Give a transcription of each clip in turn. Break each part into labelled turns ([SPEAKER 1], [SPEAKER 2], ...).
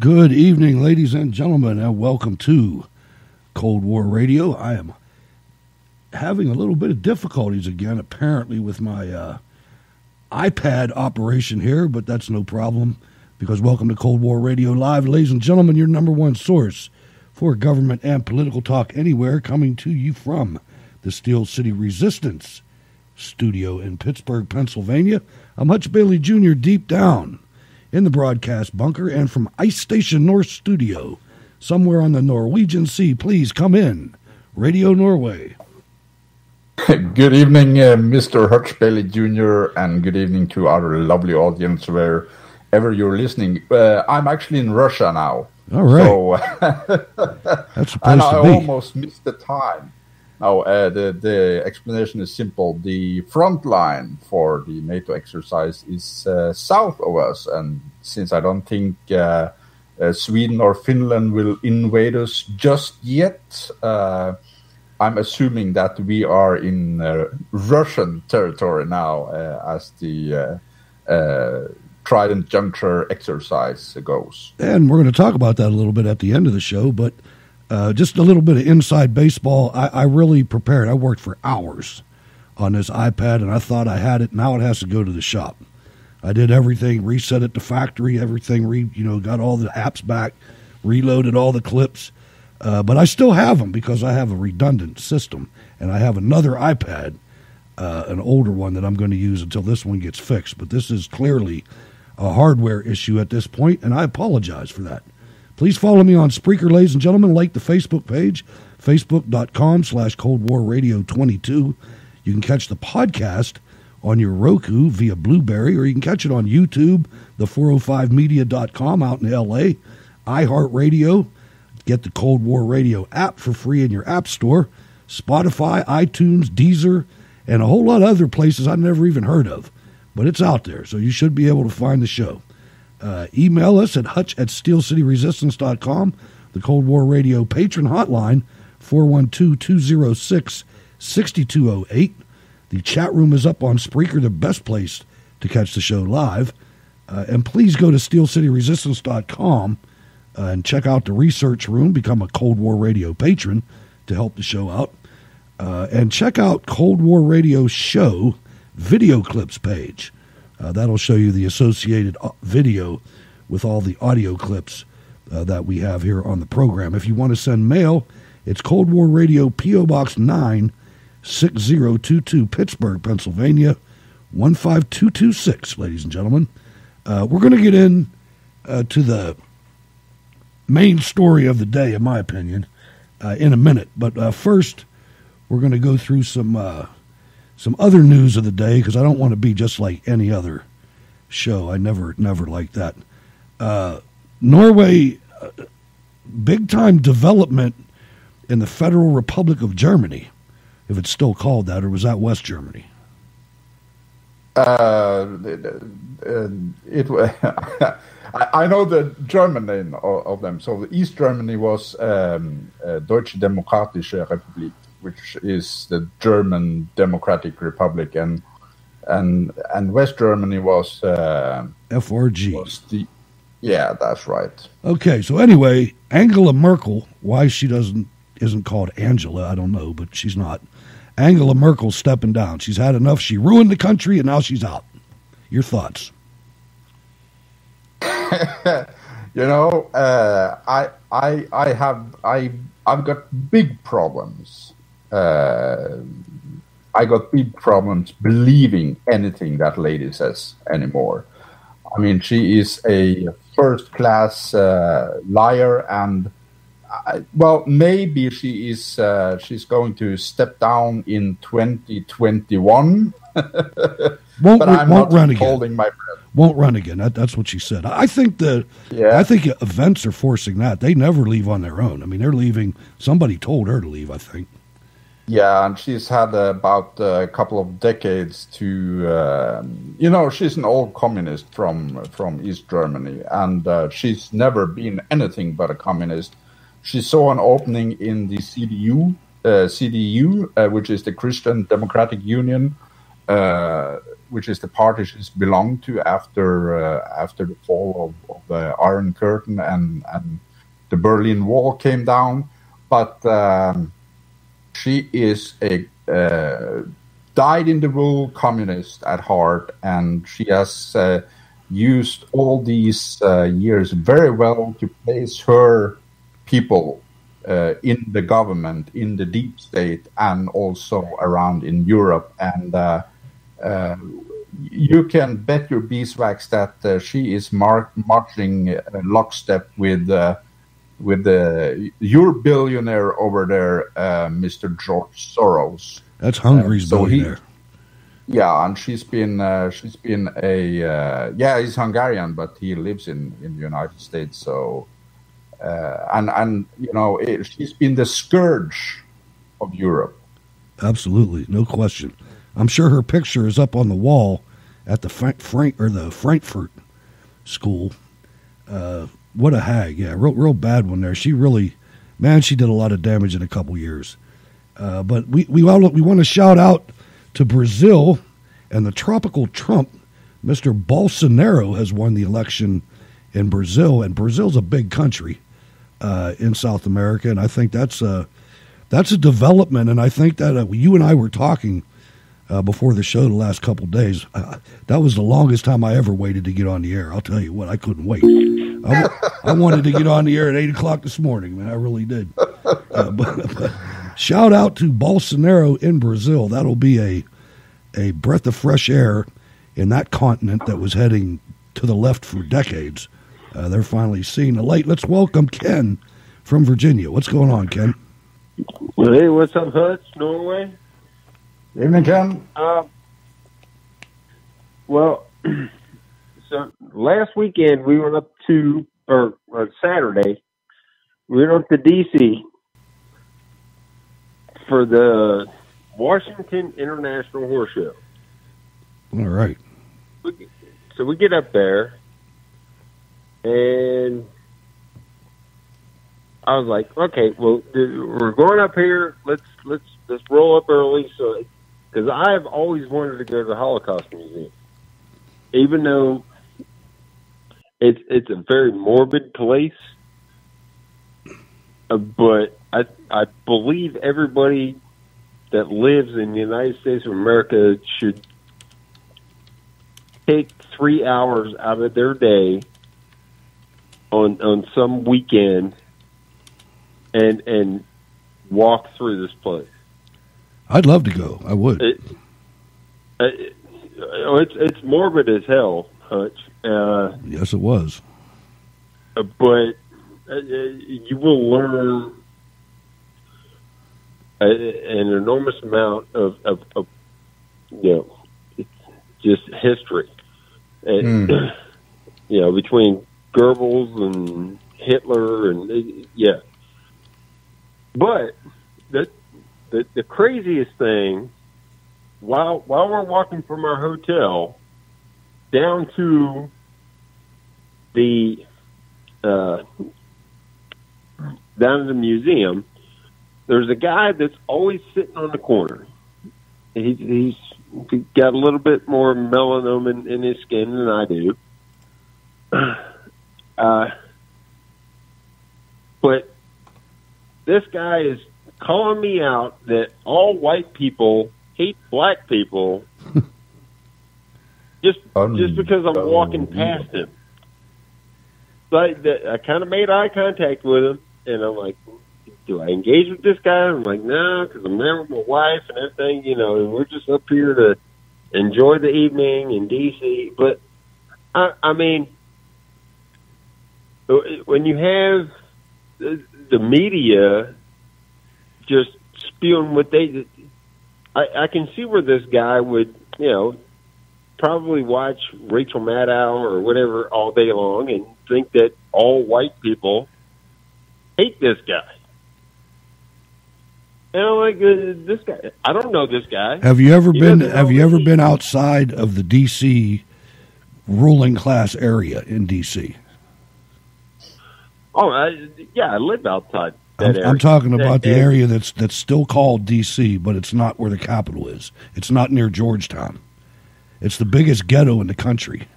[SPEAKER 1] Good evening, ladies and gentlemen, and welcome to Cold War Radio. I am having a little bit of difficulties again, apparently, with my iPad operation here, but that's no problem, because welcome to Cold War Radio Live. Ladies and gentlemen, your number one source for government and political talk anywhere, coming to you from the Steel City Resistance studio in Pittsburgh, Pennsylvania. I'm Hutch Bailey Jr. deep down in the broadcast bunker, and from Ice Station North Studio, somewhere on the Norwegian Sea. Please come in, Radio Norway.
[SPEAKER 2] Good evening, Mr. Hutch Bailey Jr., and good evening to our lovely audience wherever you're listening. I'm actually in Russia now.
[SPEAKER 1] All right.
[SPEAKER 2] So,
[SPEAKER 1] that's supposed
[SPEAKER 2] and
[SPEAKER 1] to
[SPEAKER 2] I
[SPEAKER 1] be.
[SPEAKER 2] almost missed the time. Now, the explanation is simple. The front line for the NATO exercise is south of us, and since I don't think Sweden or Finland will invade us just yet, I'm assuming that we are in Russian territory now as the Trident Juncture exercise goes.
[SPEAKER 1] And we're going to talk about that a little bit at the end of the show, but just a little bit of inside baseball. I really prepared. I worked for hours on this iPad, and I thought I had it. Now it has to go to the shop. I did everything, reset it to factory, everything, got all the apps back, reloaded all the clips. But I still have them because I have a redundant system, and I have another iPad, an older one that I'm going to use until this one gets fixed. But this is clearly a hardware issue at this point, and I apologize for that. Please follow me on Spreaker, ladies and gentlemen. Like the Facebook page, facebook.com/Cold War Radio 22. You can catch the podcast on your Roku via Blueberry, or you can catch it on YouTube, the405media.com out in L.A., iHeartRadio. Get the Cold War Radio app for free in your app store, Spotify, iTunes, Deezer, and a whole lot of other places I've never even heard of. But it's out there, so you should be able to find the show. Email us at hutch@steelcityresistance.com. The Cold War Radio Patron hotline, 412-206-6208. The chat room is up on Spreaker, the best place to catch the show live. And please go to steelcityresistance.com and check out the research room. Become a Cold War Radio patron to help the show out. And check out Cold War Radio Show video clips page. That'll show you the associated video with all the audio clips that we have here on the program. If you want to send mail, it's Cold War Radio, P.O. Box 96022, Pittsburgh, Pennsylvania, 15226, ladies and gentlemen. We're going to get in to the main story of the day, in my opinion, in a minute. But first, we're going to go through some other news of the day, because I don't want to be just like any other show. I never liked that. Norway, big-time development in the Federal Republic of Germany, if it's still called that, or was that West Germany?
[SPEAKER 2] I know the German name of them. So the East Germany was Deutsche Demokratische Republik, which is the German Democratic Republic, and West Germany was
[SPEAKER 1] FRG.
[SPEAKER 2] Yeah, that's right.
[SPEAKER 1] Okay, so anyway, Angela Merkel, why she isn't called Angela, I don't know, but she's not. Angela Merkel stepping down. She's had enough. She ruined the country, and now she's out. Your thoughts?
[SPEAKER 2] I've got big problems. I got big problems believing anything that lady says anymore. I mean, she is a first-class liar, and maybe she's going to step down in 2021.
[SPEAKER 1] Won't run again.
[SPEAKER 2] Holding my breath.
[SPEAKER 1] Won't run again. That's what she said. I think events are forcing that. They never leave on their own. I mean, they're leaving. Somebody told her to leave, I think.
[SPEAKER 2] Yeah, and she's had about a couple of decades to, she's an old communist from East Germany, and she's never been anything but a communist. She saw an opening in the CDU, which is the Christian Democratic Union, which is the party she's belonged to after the fall of the Iron Curtain and the Berlin Wall came down. But she is a dyed-in-the-wool communist at heart, and she has used all these years very well to place her people in the government, in the deep state, and also around in Europe. And you can bet your beeswax that she is marching lockstep with your billionaire over there, Mr. George Soros.
[SPEAKER 1] That's Hungary's billionaire.
[SPEAKER 2] And she's been he's Hungarian, but he lives in the United States. So, she's been the scourge of Europe.
[SPEAKER 1] Absolutely, no question. I'm sure her picture is up on the wall at the Frankfurt school. What a hag! Yeah, real bad one there. She really, she did a lot of damage in a couple years. But we want to shout out to Brazil and the tropical Trump. Mr. Bolsonaro has won the election in Brazil, and Brazil's a big country in South America, and I think that's a development. And I think that you and I were talking before the show the last couple of days. That was the longest time I ever waited to get on the air. I'll tell you what, I couldn't wait. I wanted to get on the air at 8 o'clock this morning, man. I really did. But shout out to Bolsonaro in Brazil. That'll be a breath of fresh air in that continent that was heading to the left for decades. They're finally seeing the light. Let's welcome Ken from Virginia. What's going on, Ken?
[SPEAKER 3] Well, hey, what's up, Hutch, Norway?
[SPEAKER 2] Evening, Ken.
[SPEAKER 3] So last weekend we went up to, or Saturday, we went up to D.C. for the Washington International Horse Show.
[SPEAKER 1] All right.
[SPEAKER 3] So we get up there, and I was like, okay, well, we're going up here. Let's roll up early, so because I've always wanted to go to the Holocaust Museum, even though it's a very morbid place. But I believe everybody that lives in the United States of America should take 3 hours out of their day on some weekend and walk through this place.
[SPEAKER 1] I'd love to go. I would.
[SPEAKER 3] It's morbid as hell, Hutch.
[SPEAKER 1] Yes, it was.
[SPEAKER 3] But you will learn an enormous amount of just history. And, between Goebbels and Hitler and But the craziest thing, while we're walking from our hotel down to the museum, there's a guy that's always sitting on the corner. He's got a little bit more melanoma in his skin than I do. But this guy is calling me out that all white people hate black people just because I'm walking past him. So I kind of made eye contact with him, and I'm like, do I engage with this guy? I'm like, no, because I'm there with my wife and everything, and we're just up here to enjoy the evening in D.C. But, I mean, when you have the media just spewing what I can see where this guy would, probably watch Rachel Maddow or whatever all day long and think that all white people hate this guy. And I'm like, this guy, I don't know this guy.
[SPEAKER 1] Have you ever been outside of the D.C. ruling class area in D.C.?
[SPEAKER 3] Oh, I live outside that area.
[SPEAKER 1] I'm talking about the area that's still called D.C., but it's not where the capital is. It's not near Georgetown. It's the biggest ghetto in the country.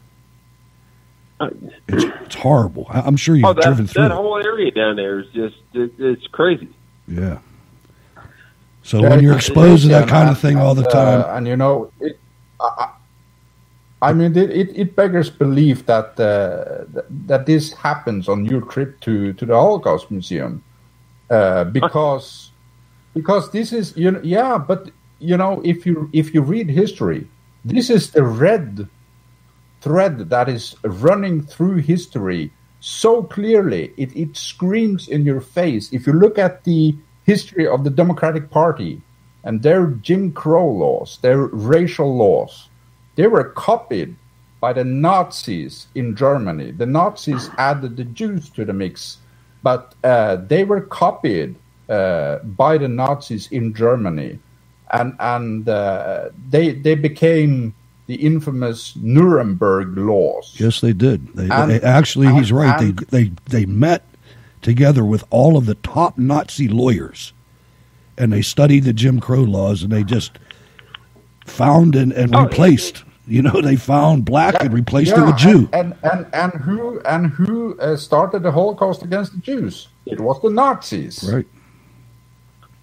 [SPEAKER 1] It's horrible. I'm sure you've driven through
[SPEAKER 3] that whole area down there is just it's crazy.
[SPEAKER 1] Yeah. So when you're exposed to that kind of thing all the time,
[SPEAKER 2] and you know, it beggars belief that that this happens on your trip to the Holocaust Museum, because this is but you know, if you read history, this is the red thread that is running through history so clearly. It screams in your face. If you look at the history of the Democratic Party and their Jim Crow laws, their racial laws, they were copied by the Nazis in Germany. The Nazis added the Jews to the mix, but they were copied by the Nazis in Germany, and they became the infamous Nuremberg laws.
[SPEAKER 1] Yes, they did. He's right. They met together with all of the top Nazi lawyers, and they studied the Jim Crow laws, and they just found and replaced. You know, they found black and replaced it with Jew.
[SPEAKER 2] And who started the Holocaust against the Jews? It was the Nazis.
[SPEAKER 1] Right.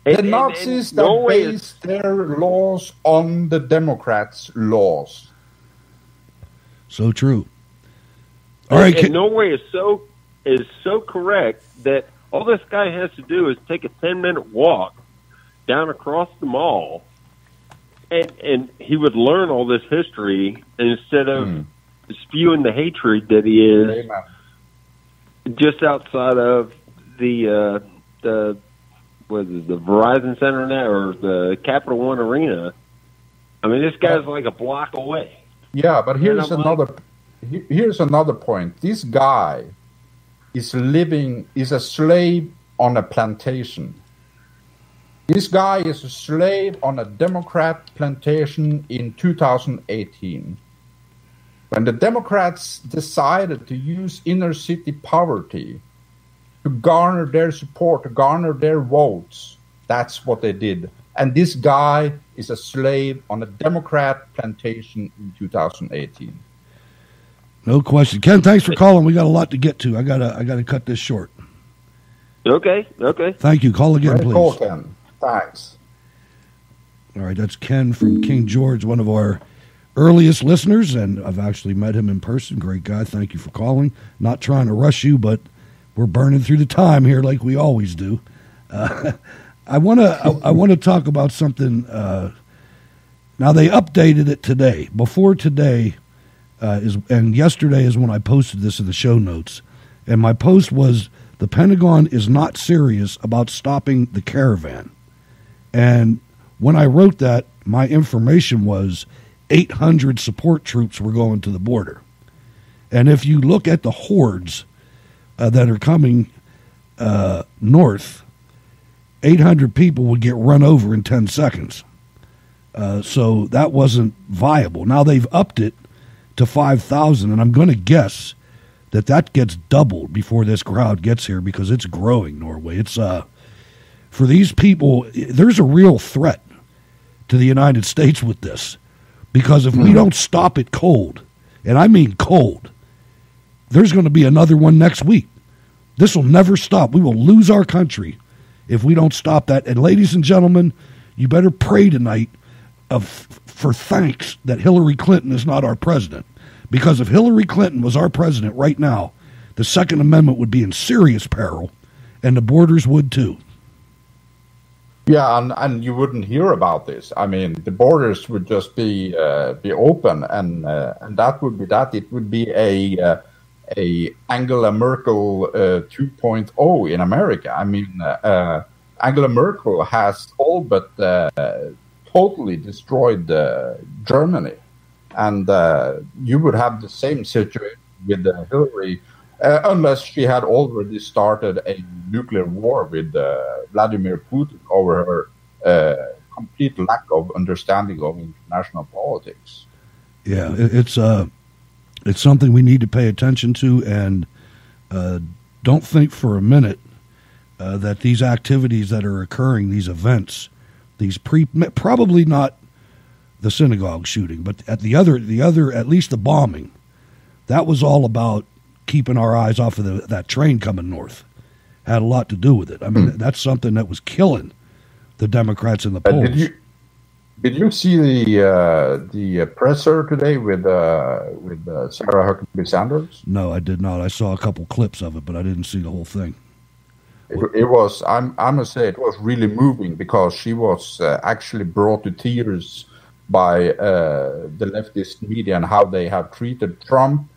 [SPEAKER 2] The Nazis that based their laws on the Democrats' laws.
[SPEAKER 1] So true. All right.
[SPEAKER 3] And Norway is so correct that all this guy has to do is take a 10-minute walk down across the mall, and he would learn all this history instead of spewing the hatred that he is just outside of the Verizon Center now, or the Capital One Arena. I mean, this guy's like a block away.
[SPEAKER 2] Yeah, but here's another point. This guy is a slave on a plantation. This guy is a slave on a Democrat plantation in 2018. When the Democrats decided to use inner city poverty to garner their support, to garner their votes, that's what they did. And this guy is a slave on a Democrat plantation in 2018.
[SPEAKER 1] No question. Ken, thanks for calling. We got a lot to get to. I gotta cut this short.
[SPEAKER 3] Okay.
[SPEAKER 1] Thank you. Call again, please.
[SPEAKER 2] Call, Ken. Thanks.
[SPEAKER 1] All right, that's Ken from King George, one of our earliest listeners, and I've actually met him in person. Great guy. Thank you for calling. Not trying to rush you, but we're burning through the time here like we always do. I want to talk about something. Now they updated it today. Before today and yesterday is when I posted this in the show notes, and my post was, the Pentagon is not serious about stopping the caravan. And when I wrote that, my information was 800 support troops were going to the border. And if you look at the hordes that are coming north, 800 people would get run over in 10 seconds. So that wasn't viable. Now they've upped it to 5,000, and I'm going to guess that gets doubled before this crowd gets here, because it's growing, Norway. It's for these people, there's a real threat to the United States with this, because if we don't stop it cold, and I mean cold, there's going to be another one next week. This will never stop. We will lose our country if we don't stop that. And ladies and gentlemen, you better pray tonight for thanks that Hillary Clinton is not our president. Because if Hillary Clinton was our president right now, the Second Amendment would be in serious peril, and the borders would too.
[SPEAKER 2] Yeah, and you wouldn't hear about this. I mean, the borders would just be open, and that would be that. It would be a Angela Merkel 2.0 in America. I mean, Angela Merkel has all but totally destroyed Germany. And you would have the same situation with Hillary, unless she had already started a nuclear war with Vladimir Putin over her complete lack of understanding of international politics.
[SPEAKER 1] Yeah, it's something we need to pay attention to, and don't think for a minute that these activities that are occurring, these events, these probably not the synagogue shooting. But at the other, at least the bombing, that was all about keeping our eyes off of that train coming north. Had a lot to do with it. I mean, that's something that was killing the Democrats in the polls.
[SPEAKER 2] Did you see the presser today with Sarah Huckabee Sanders?
[SPEAKER 1] No, I did not. I saw a couple clips of it, but I didn't see the whole thing.
[SPEAKER 2] It was, I must say, it was really moving because she was actually brought to tears by the leftist media and how they have treated Trump.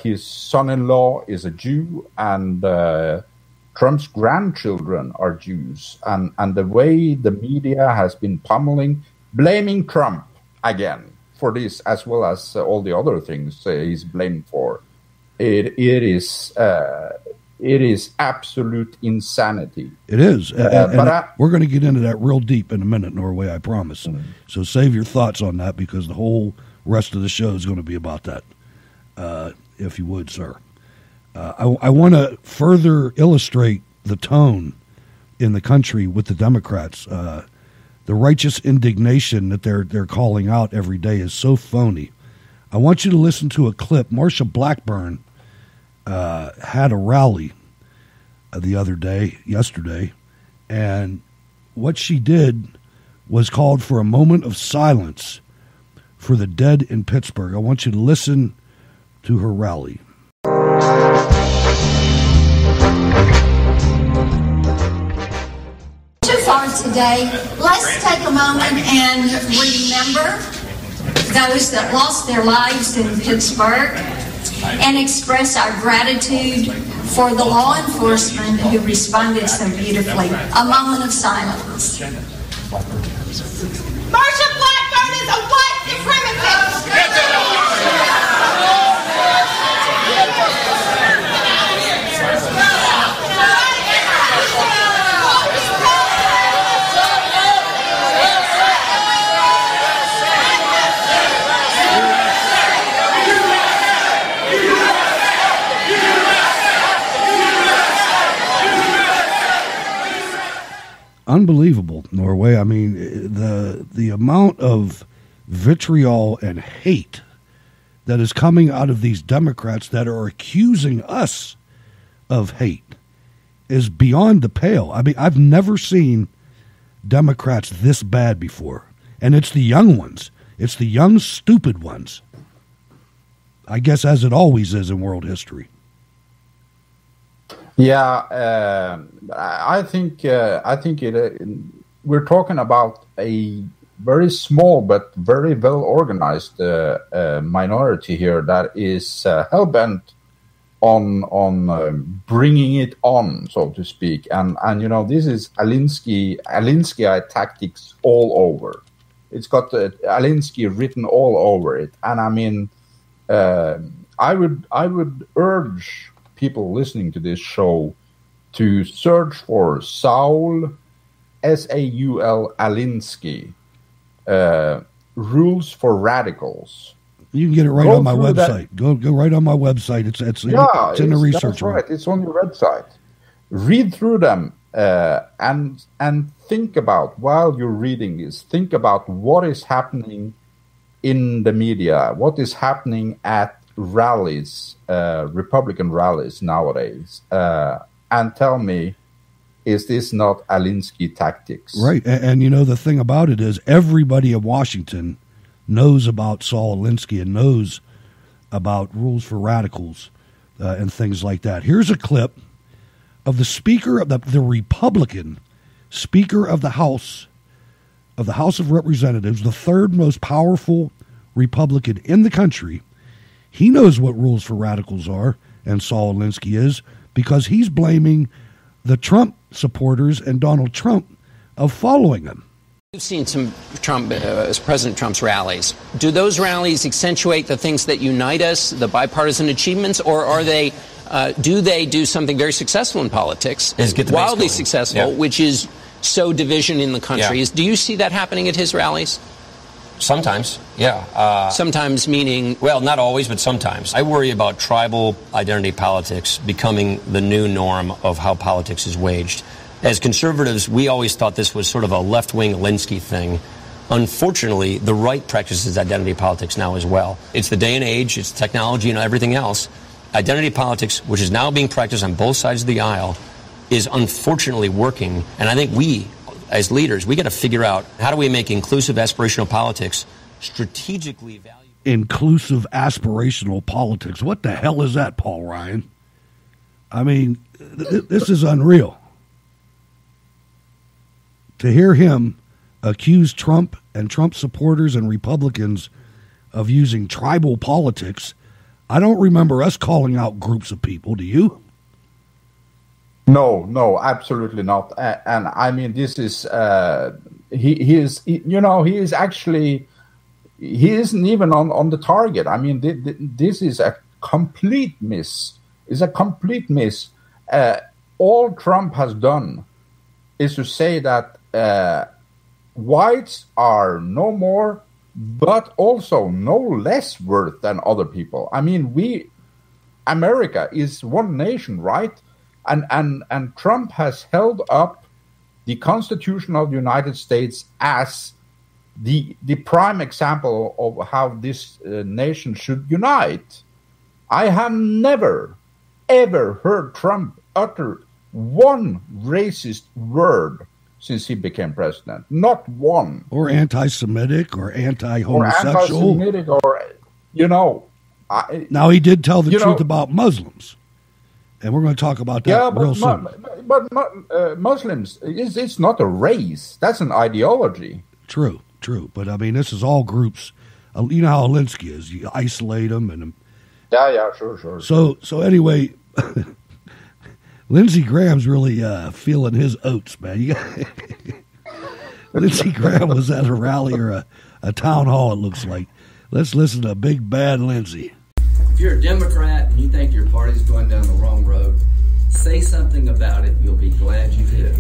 [SPEAKER 2] His son-in-law is a Jew, and Trump's grandchildren are Jews. And the way the media has been pummeling, blaming Trump again for this, as well as all the other things he's blamed for, it is absolute insanity.
[SPEAKER 1] It is. And we're going to get into that real deep in a minute, Norway, I promise. Mm-hmm. So save your thoughts on that, because the whole rest of the show is going to be about that, if you would, sir. I want to further illustrate the tone in the country with the Democrats. The righteous indignation that they're calling out every day is so phony. I want you to listen to a clip. Marsha Blackburn had a rally yesterday, and what she did was called for a moment of silence for the dead in Pittsburgh. I want you to listen to her rally.
[SPEAKER 4] Too far today, let's take a moment and remember those that lost their lives in Pittsburgh and express our gratitude for the law enforcement who responded so beautifully. A moment of silence.
[SPEAKER 5] Marsha Blackburn is a white supremacist.
[SPEAKER 1] Unbelievable, Norway. I mean, the amount of vitriol and hate that is coming out of these Democrats that are accusing us of hate is beyond the pale. I mean, I've never seen Democrats this bad before. And it's the young ones. It's the young, stupid ones. I guess as it always is in world history.
[SPEAKER 2] Yeah, I think we're talking about a very small but very well organized minority here that is hell-bent on bringing it on, so to speak. And you know, this is Alinsky tactics all over. It's got Alinsky written all over it. And I mean, I would urge people listening to this show to search for Saul, S-A-U-L, Alinsky, Rules for Radicals.
[SPEAKER 1] You can get it right on my website. Go right on my website. It's in the research.
[SPEAKER 2] That's right. It's on your website. Read through them and think about, while you're reading this, think about what is happening in the media, what is happening at rallies, Republican rallies nowadays, and tell me, is this not Alinsky tactics?
[SPEAKER 1] Right. And you know, the thing about it is everybody in Washington knows about Saul Alinsky and knows about Rules for Radicals and things like that. Here's a clip of the Speaker of the Republican Speaker of the House of Representatives, the third most powerful Republican in the country. He knows what Rules for Radicals are, and Saul Alinsky is, because he's blaming the Trump supporters and Donald Trump of following him.
[SPEAKER 6] You've seen some President Trump's rallies. Do those rallies accentuate the things that unite us, the bipartisan achievements, or are they? Do they do something very successful in politics, wildly successful, which is sow division in the country? Do you see that happening at his rallies?
[SPEAKER 7] Sometimes, yeah.
[SPEAKER 6] Sometimes meaning?
[SPEAKER 7] Well, not always, but sometimes. I worry about tribal identity politics becoming the new norm of how politics is waged. As conservatives, we always thought this was sort of a left-wing Alinsky thing. Unfortunately, the right practices identity politics now as well. It's the day and age, it's technology and everything else. Identity politics, which is now being practiced on both sides of the aisle, is unfortunately working. And I think we, as leaders, we got to figure out how do we make inclusive aspirational politics strategically valuable.
[SPEAKER 1] Inclusive aspirational politics. What the hell is that, Paul Ryan? I mean, this is unreal. To hear him accuse Trump and Trump supporters and Republicans of using tribal politics, I don't remember us calling out groups of people. Do you?
[SPEAKER 2] No, absolutely not. And I mean, this is he isn't even on the target. I mean, this is a complete miss. It's a complete miss. All Trump has done is to say that whites are no more, but also no less worth than other people. I mean, America is one nation, right? And Trump has held up the Constitution of the United States as the prime example of how this nation should unite. I have never, ever heard Trump utter one racist word since he became president. Not one.
[SPEAKER 1] Or anti-Semitic or anti-homosexual.
[SPEAKER 2] Or anti-Semitic or,
[SPEAKER 1] now, he did tell the truth about Muslims. And we're going to talk about that real soon.
[SPEAKER 2] But Muslims, it's not a race. That's an ideology.
[SPEAKER 1] True. But, I mean, this is all groups. You know how Alinsky is. You isolate them. And
[SPEAKER 2] Yeah, sure.
[SPEAKER 1] So anyway, Lindsey Graham's really feeling his oats, man. Lindsey Graham was at a rally or a town hall, it looks like. Let's listen to Big Bad Lindsey.
[SPEAKER 8] If you're a Democrat and you think your party's going down the wrong road, say something about it. You'll be glad you did.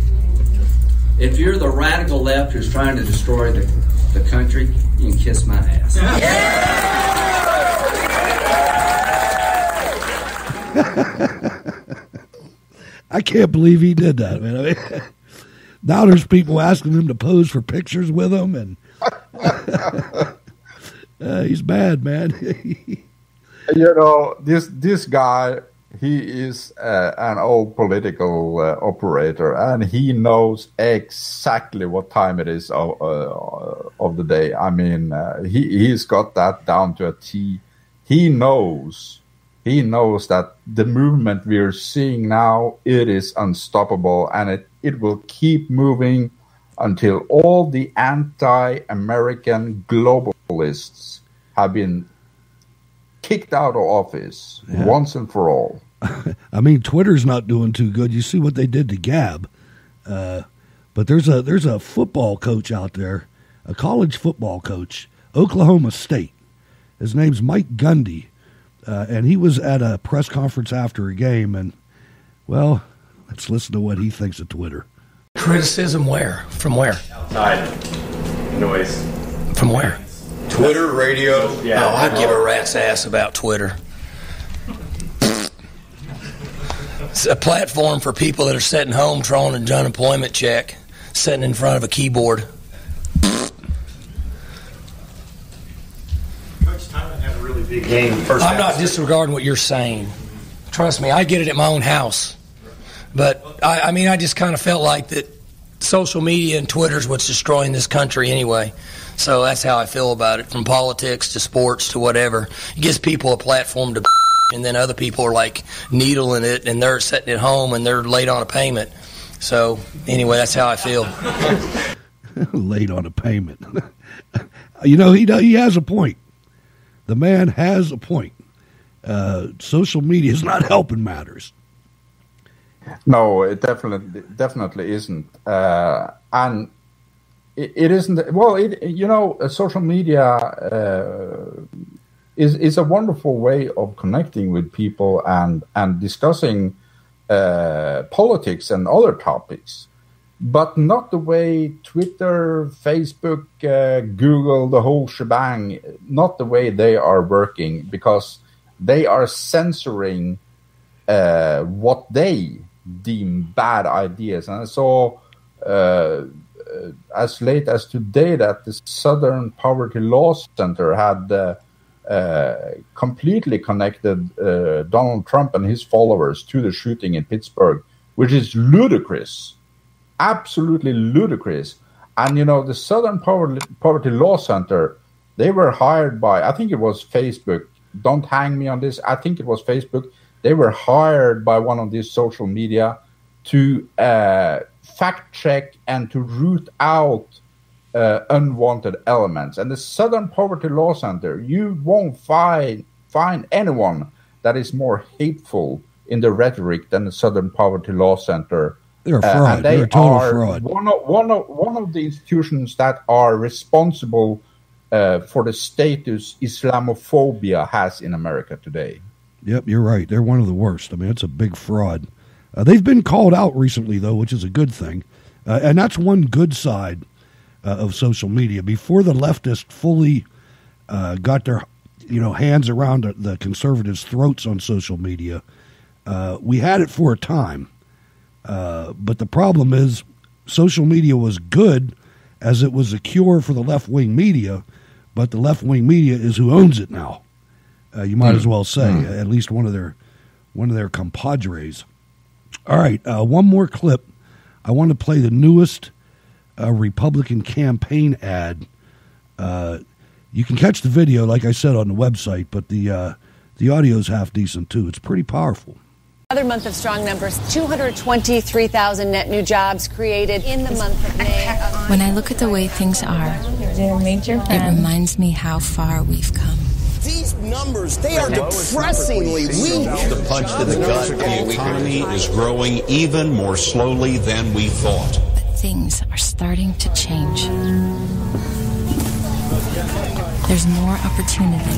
[SPEAKER 8] If you're the radical left who's trying to destroy the country, you can kiss my ass.
[SPEAKER 1] I can't believe he did that, man. I mean, now there's people asking him to pose for pictures with him, and he's mad, man.
[SPEAKER 2] This guy, he is an old political operator, and he knows exactly what time it is of the day. I mean, he's got that down to a T. He knows that the movement we're seeing now, it is unstoppable, and it will keep moving until all the anti-American globalists have been kicked out of office once and for all.
[SPEAKER 1] I mean, Twitter's not doing too good. You see what they did to Gab. But there's a football coach out there, a college football coach, Oklahoma State. His name's Mike Gundy. And he was at a press conference after a game, and, well, let's listen to what he thinks of Twitter.
[SPEAKER 9] Criticism where? From where?
[SPEAKER 10] Outside. Noise.
[SPEAKER 9] From where?
[SPEAKER 10] Twitter, radio.
[SPEAKER 9] Yeah. Oh, I'd give a rat's ass about Twitter. It's a platform for people that are sitting home drawing an unemployment check, sitting in front of a keyboard.
[SPEAKER 10] Big game.
[SPEAKER 9] I'm not disregarding what you're saying. Trust me, I get it at my own house. But, I mean, I just kind of felt like that social media and Twitter's what's destroying this country anyway. So that's how I feel about it, from politics to sports to whatever. It gives people a platform to and then other people are, like, needling it, and they're sitting at home and they're late on a payment. So, anyway, that's how I feel.
[SPEAKER 1] Late on a payment. He has a point. The man has a point. Social media is not helping matters.
[SPEAKER 2] No, it definitely isn't. And it isn't. Well, social media is a wonderful way of connecting with people and discussing politics and other topics. But not the way Twitter, Facebook, Google, the whole shebang, not the way they are working, because they are censoring what they deem bad ideas. And I saw as late as today that the Southern Poverty Law Center had completely connected Donald Trump and his followers to the shooting in Pittsburgh, which is ludicrous, absolutely ludicrous. And, the Southern Poverty Law Center, they were hired by, I think it was Facebook. Don't hang me on this. I think it was Facebook. They were hired by one of these social media to fact check and to root out unwanted elements. And the Southern Poverty Law Center, you won't find anyone that is more hateful in the rhetoric than the Southern Poverty Law Center.
[SPEAKER 1] They're a fraud. They're a total fraud.
[SPEAKER 2] One of the institutions that are responsible for the status Islamophobia has in America today.
[SPEAKER 1] Yep, you're right. They're one of the worst. I mean, it's a big fraud. They've been called out recently, though, which is a good thing. And that's one good side of social media. Before the leftists fully got their hands around the conservatives' throats on social media, we had it for a time. But the problem is social media was good as it was a cure for the left-wing media, but the left-wing media is who owns it now. You might as well say, at least one of their compadres. All right, one more clip. I want to play the newest Republican campaign ad. You can catch the video, like I said, on the website, but the audio's half decent too. It's pretty powerful.
[SPEAKER 11] Another month of strong numbers, 223,000 net new jobs created in the month of May.
[SPEAKER 12] When I look at the way things are, it reminds me how far we've come.
[SPEAKER 13] These numbers, they are depressingly weak.
[SPEAKER 14] The punch to the gut, the economy is growing even more slowly than we thought.
[SPEAKER 12] But things are starting to change. There's more opportunity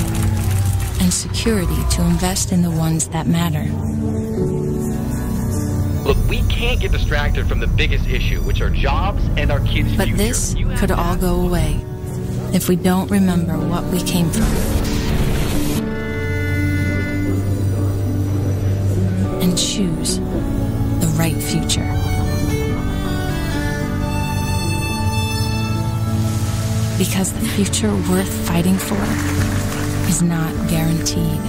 [SPEAKER 12] and security to invest in the ones that matter.
[SPEAKER 15] Look, we can't get distracted from the biggest issue, which are jobs and our kids'
[SPEAKER 12] But
[SPEAKER 15] future.
[SPEAKER 12] this could all go away if we don't remember what we came from and choose the right future. Because the future worth fighting for is not guaranteed.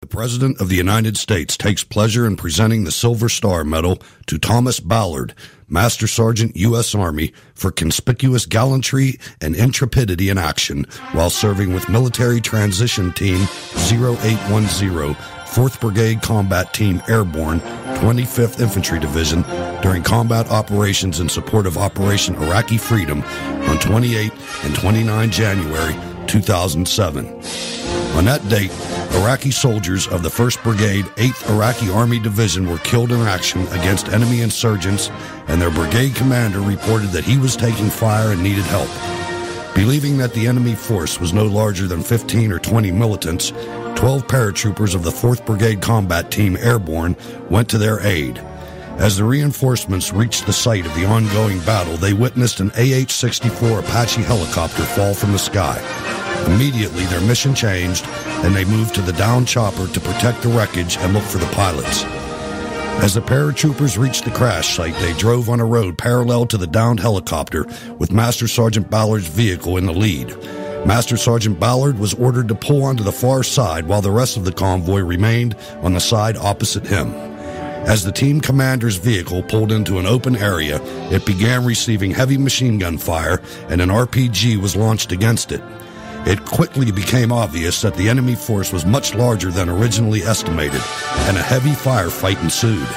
[SPEAKER 1] The President of the United States takes pleasure in presenting the Silver Star Medal to Thomas Ballard, Master Sergeant, U.S. Army, for conspicuous gallantry and intrepidity in action while serving with Military Transition Team 0810, 4th Brigade Combat Team Airborne, 25th Infantry Division, during combat operations in support of Operation Iraqi Freedom on 28 and 29 January 2007. On that date, Iraqi soldiers of the 1st Brigade, 8th Iraqi Army Division were killed in action against enemy insurgents, and their brigade commander reported that he was taking fire and needed help. Believing that the enemy force was no larger than 15 or 20 militants, 12 paratroopers of the 4th Brigade Combat Team Airborne went to their aid. As the reinforcements reached the site of the ongoing battle, they witnessed an AH-64 Apache helicopter fall from the sky. Immediately, their mission changed, and they moved to the downed chopper to protect the wreckage and look for the pilots. As the paratroopers reached the crash site, they drove on a road parallel to the downed helicopter, with Master Sergeant Ballard's vehicle in the lead. Master Sergeant Ballard was ordered to pull onto the far side while the rest of the convoy remained on the side opposite him. As the team commander's vehicle pulled into an open area, it began receiving heavy machine gun fire, and an RPG was launched against it. It quickly became obvious that the enemy force was much larger than originally estimated, and a heavy firefight ensued.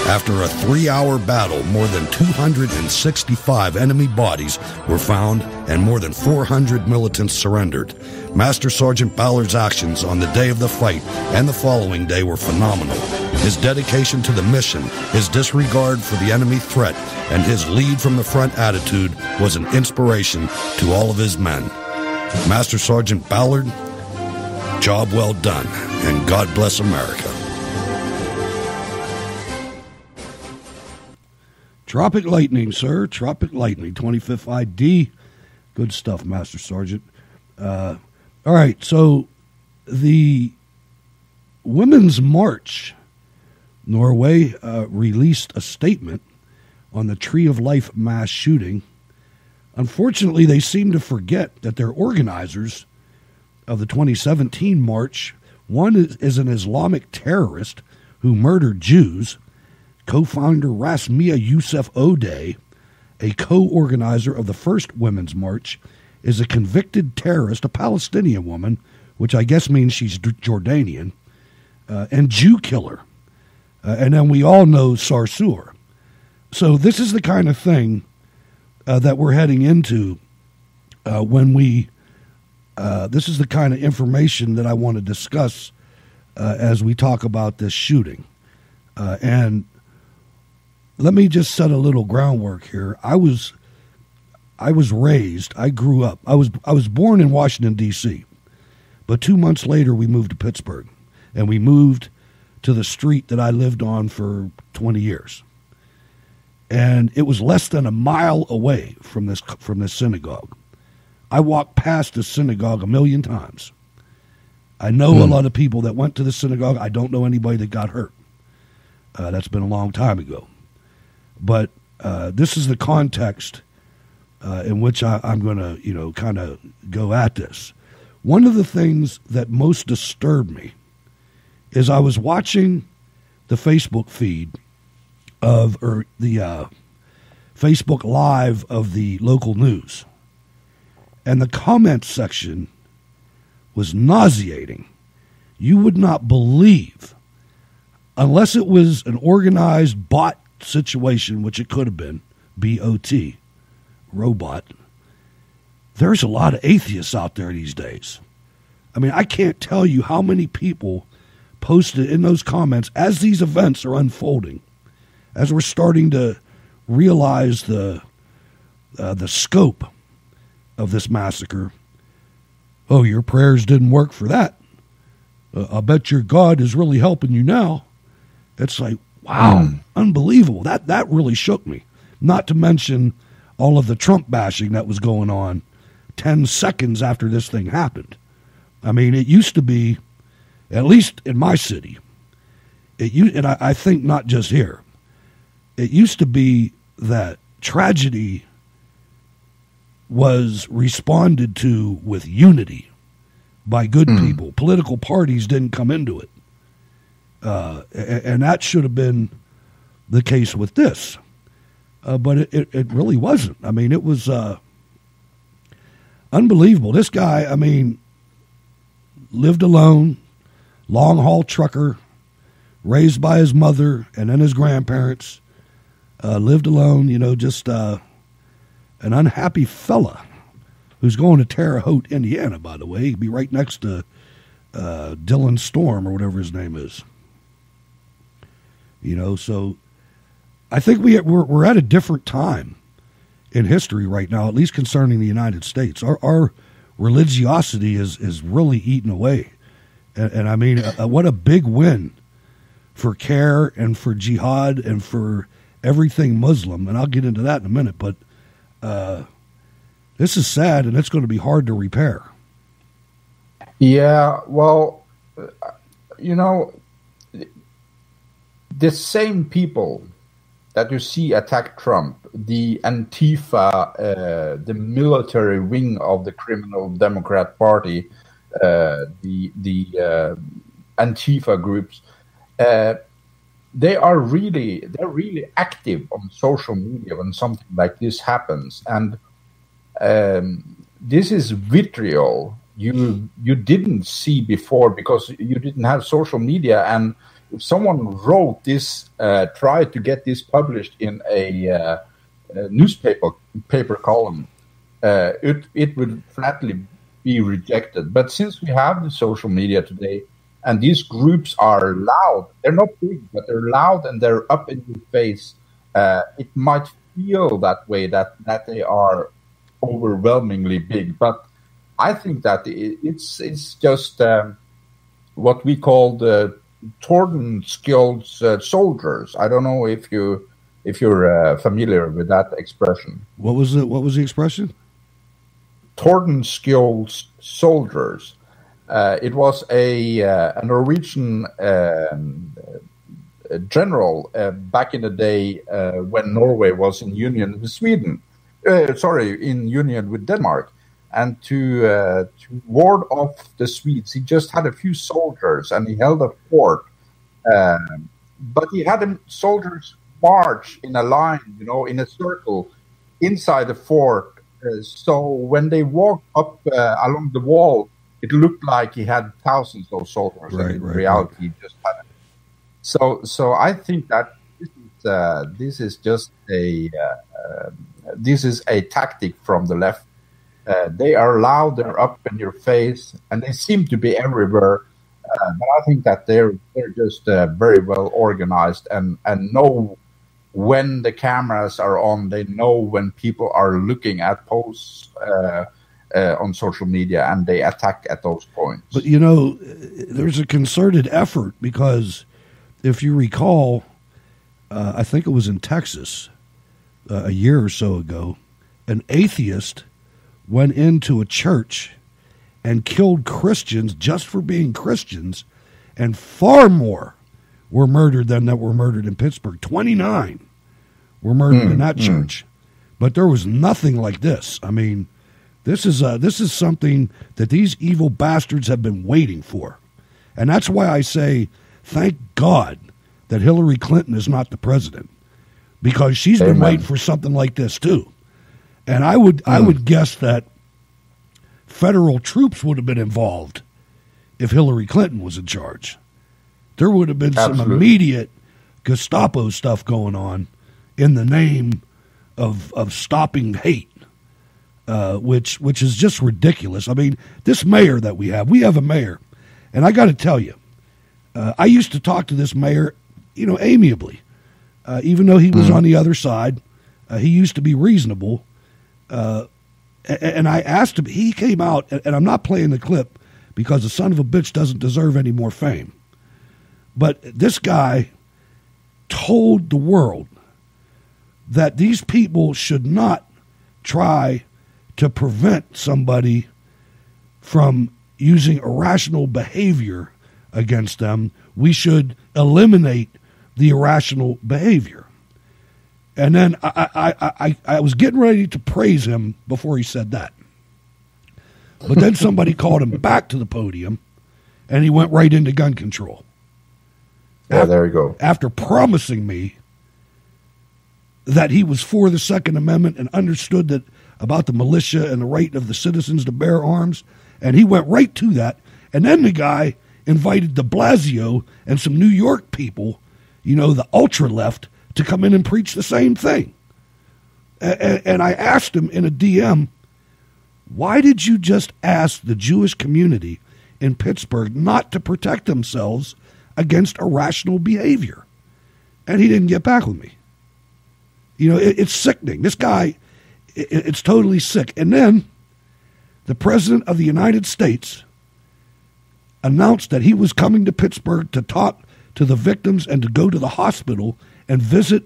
[SPEAKER 1] After a 3-hour battle, more than 265 enemy bodies were found and more than 400 militants surrendered. Master Sergeant Ballard's actions on the day of the fight and the following day were phenomenal. His dedication to the mission, his disregard for the enemy threat, and his lead from the front attitude was an inspiration to all of his men. Master Sergeant Ballard, job well done, and God bless America. Tropic Lightning, sir. Tropic Lightning, 25th ID. Good stuff, Master Sergeant. All right, so the Women's March, Norway, released a statement on the Tree of Life mass shooting. Unfortunately, they seem to forget that their organizers of the 2017 march, one is an Islamic terrorist who murdered Jews, co-founder Rasmia Youssef O'Day, a co-organizer of the first Women's March, is a convicted terrorist, a Palestinian woman, which I guess means she's Jordanian, and Jew killer. And then we all know Sarsour. So this is the kind of thing that we're heading into when we, this is the kind of information that I want to discuss as we talk about this shooting. And let me just set a little groundwork here. I was raised, I grew up, I was born in Washington, D.C., but 2 months later we moved to Pittsburgh, and we moved to the street that I lived on for 20 years. And it was less than a mile away from this synagogue. I walked past the synagogue a million times. I know a lot of people that went to the synagogue. I don't know anybody that got hurt. That's been a long time ago. But this is the context in which I'm going to, kind of go at this. One of the things that most disturbed me is I was watching the Facebook feed or the Facebook Live of the local news. And the comment section was nauseating. You would not believe, unless it was an organized bot situation, which it could have been, B-O-T, robot, there's a lot of atheists out there these days. I mean, I can't tell you how many people posted in those comments as these events are unfolding, as we're starting to realize the scope of this massacre. Oh, your prayers didn't work for that. I bet your God is really helping you now. It's like, wow, unbelievable. That really shook me. Not to mention all of the Trump bashing that was going on 10 seconds after this thing happened. I mean, it used to be, at least in my city, and I think not just here, it used to be that tragedy was responded to with unity by good people. Political parties didn't come into it. And that should have been the case with this. But it really wasn't. I mean, it was unbelievable. This guy, I mean, lived alone, long-haul trucker, raised by his mother and then his grandparents, lived alone, just an unhappy fella who's going to Terre Haute, Indiana, by the way. He'd be right next to Dylan Storm or whatever his name is. So I think we're at a different time in history right now, at least concerning the United States. Our religiosity is really eaten away. And I mean, what a big win for CARE and for jihad and for everything Muslim. And I'll get into that in a minute. But this is sad, and it's going to be hard to repair.
[SPEAKER 2] Yeah, well, the same people that you see attack Trump, the Antifa, the military wing of the criminal Democrat Party, the Antifa groups, they're really active on social media when something like this happens, and this is vitriol you didn't see before because you didn't have social media. And if someone wrote this, tried to get this published in a newspaper column, it would flatly be rejected. But since we have the social media today, and these groups are loud, they're not big, but they're loud and they're up in your face, it might feel that way, that they are overwhelmingly big. But I think that it's just what we call the Tordenskjold soldiers. I don't know if you're familiar with that expression.
[SPEAKER 1] What was the expression?
[SPEAKER 2] Tordenskjold soldiers. It was a Norwegian general back in the day when Norway was in union with Sweden. In union with Denmark. And to ward off the Swedes, he just had a few soldiers and he held a fort. But he had them soldiers march in a line, in a circle inside the fort. So when they walked up along the wall, it looked like he had thousands of soldiers. In reality, he just had it. So I think that this is just this is a tactic from the left. They are loud, they're up in your face, and they seem to be everywhere. But I think that they're just very well organized and know when the cameras are on. They know when people are looking at posts on social media, and they attack at those points.
[SPEAKER 1] But there's a concerted effort because, if you recall, I think it was in Texas a year or so ago, an atheist went into a church and killed Christians just for being Christians, and far more were murdered than that were murdered in Pittsburgh. 29 were murdered in that church, but there was nothing like this. I mean, this is something that these evil bastards have been waiting for, and that's why I say thank God that Hillary Clinton is not the president, because she's been waiting for something like this too. And I would guess that federal troops would have been involved if Hillary Clinton was in charge. There would have been some immediate Gestapo stuff going on in the name of stopping hate, which is just ridiculous. I mean, this mayor that we have a mayor, and I got to tell you, I used to talk to this mayor, amiably, even though he was on the other side. He used to be reasonable. And I asked him, he came out, and I'm not playing the clip because the son of a bitch doesn't deserve any more fame. But this guy told the world that these people should not try to prevent somebody from using irrational behavior against them. We should eliminate the irrational behavior. And then I was getting ready to praise him before he said that. But then somebody called him back to the podium, and he went right into gun control.
[SPEAKER 2] Yeah, there you go.
[SPEAKER 1] After promising me that he was for the Second Amendment and understood that about the militia and the right of the citizens to bear arms, and he went right to that. And then the guy invited de Blasio and some New York people, the ultra-left, to come in and preach the same thing. And I asked him in a DM, why did you just ask the Jewish community in Pittsburgh not to protect themselves against irrational behavior? And he didn't get back with me. It's sickening. This guy, it's totally sick. And then the President of the United States announced that he was coming to Pittsburgh to talk to the victims and to go to the hospital and visit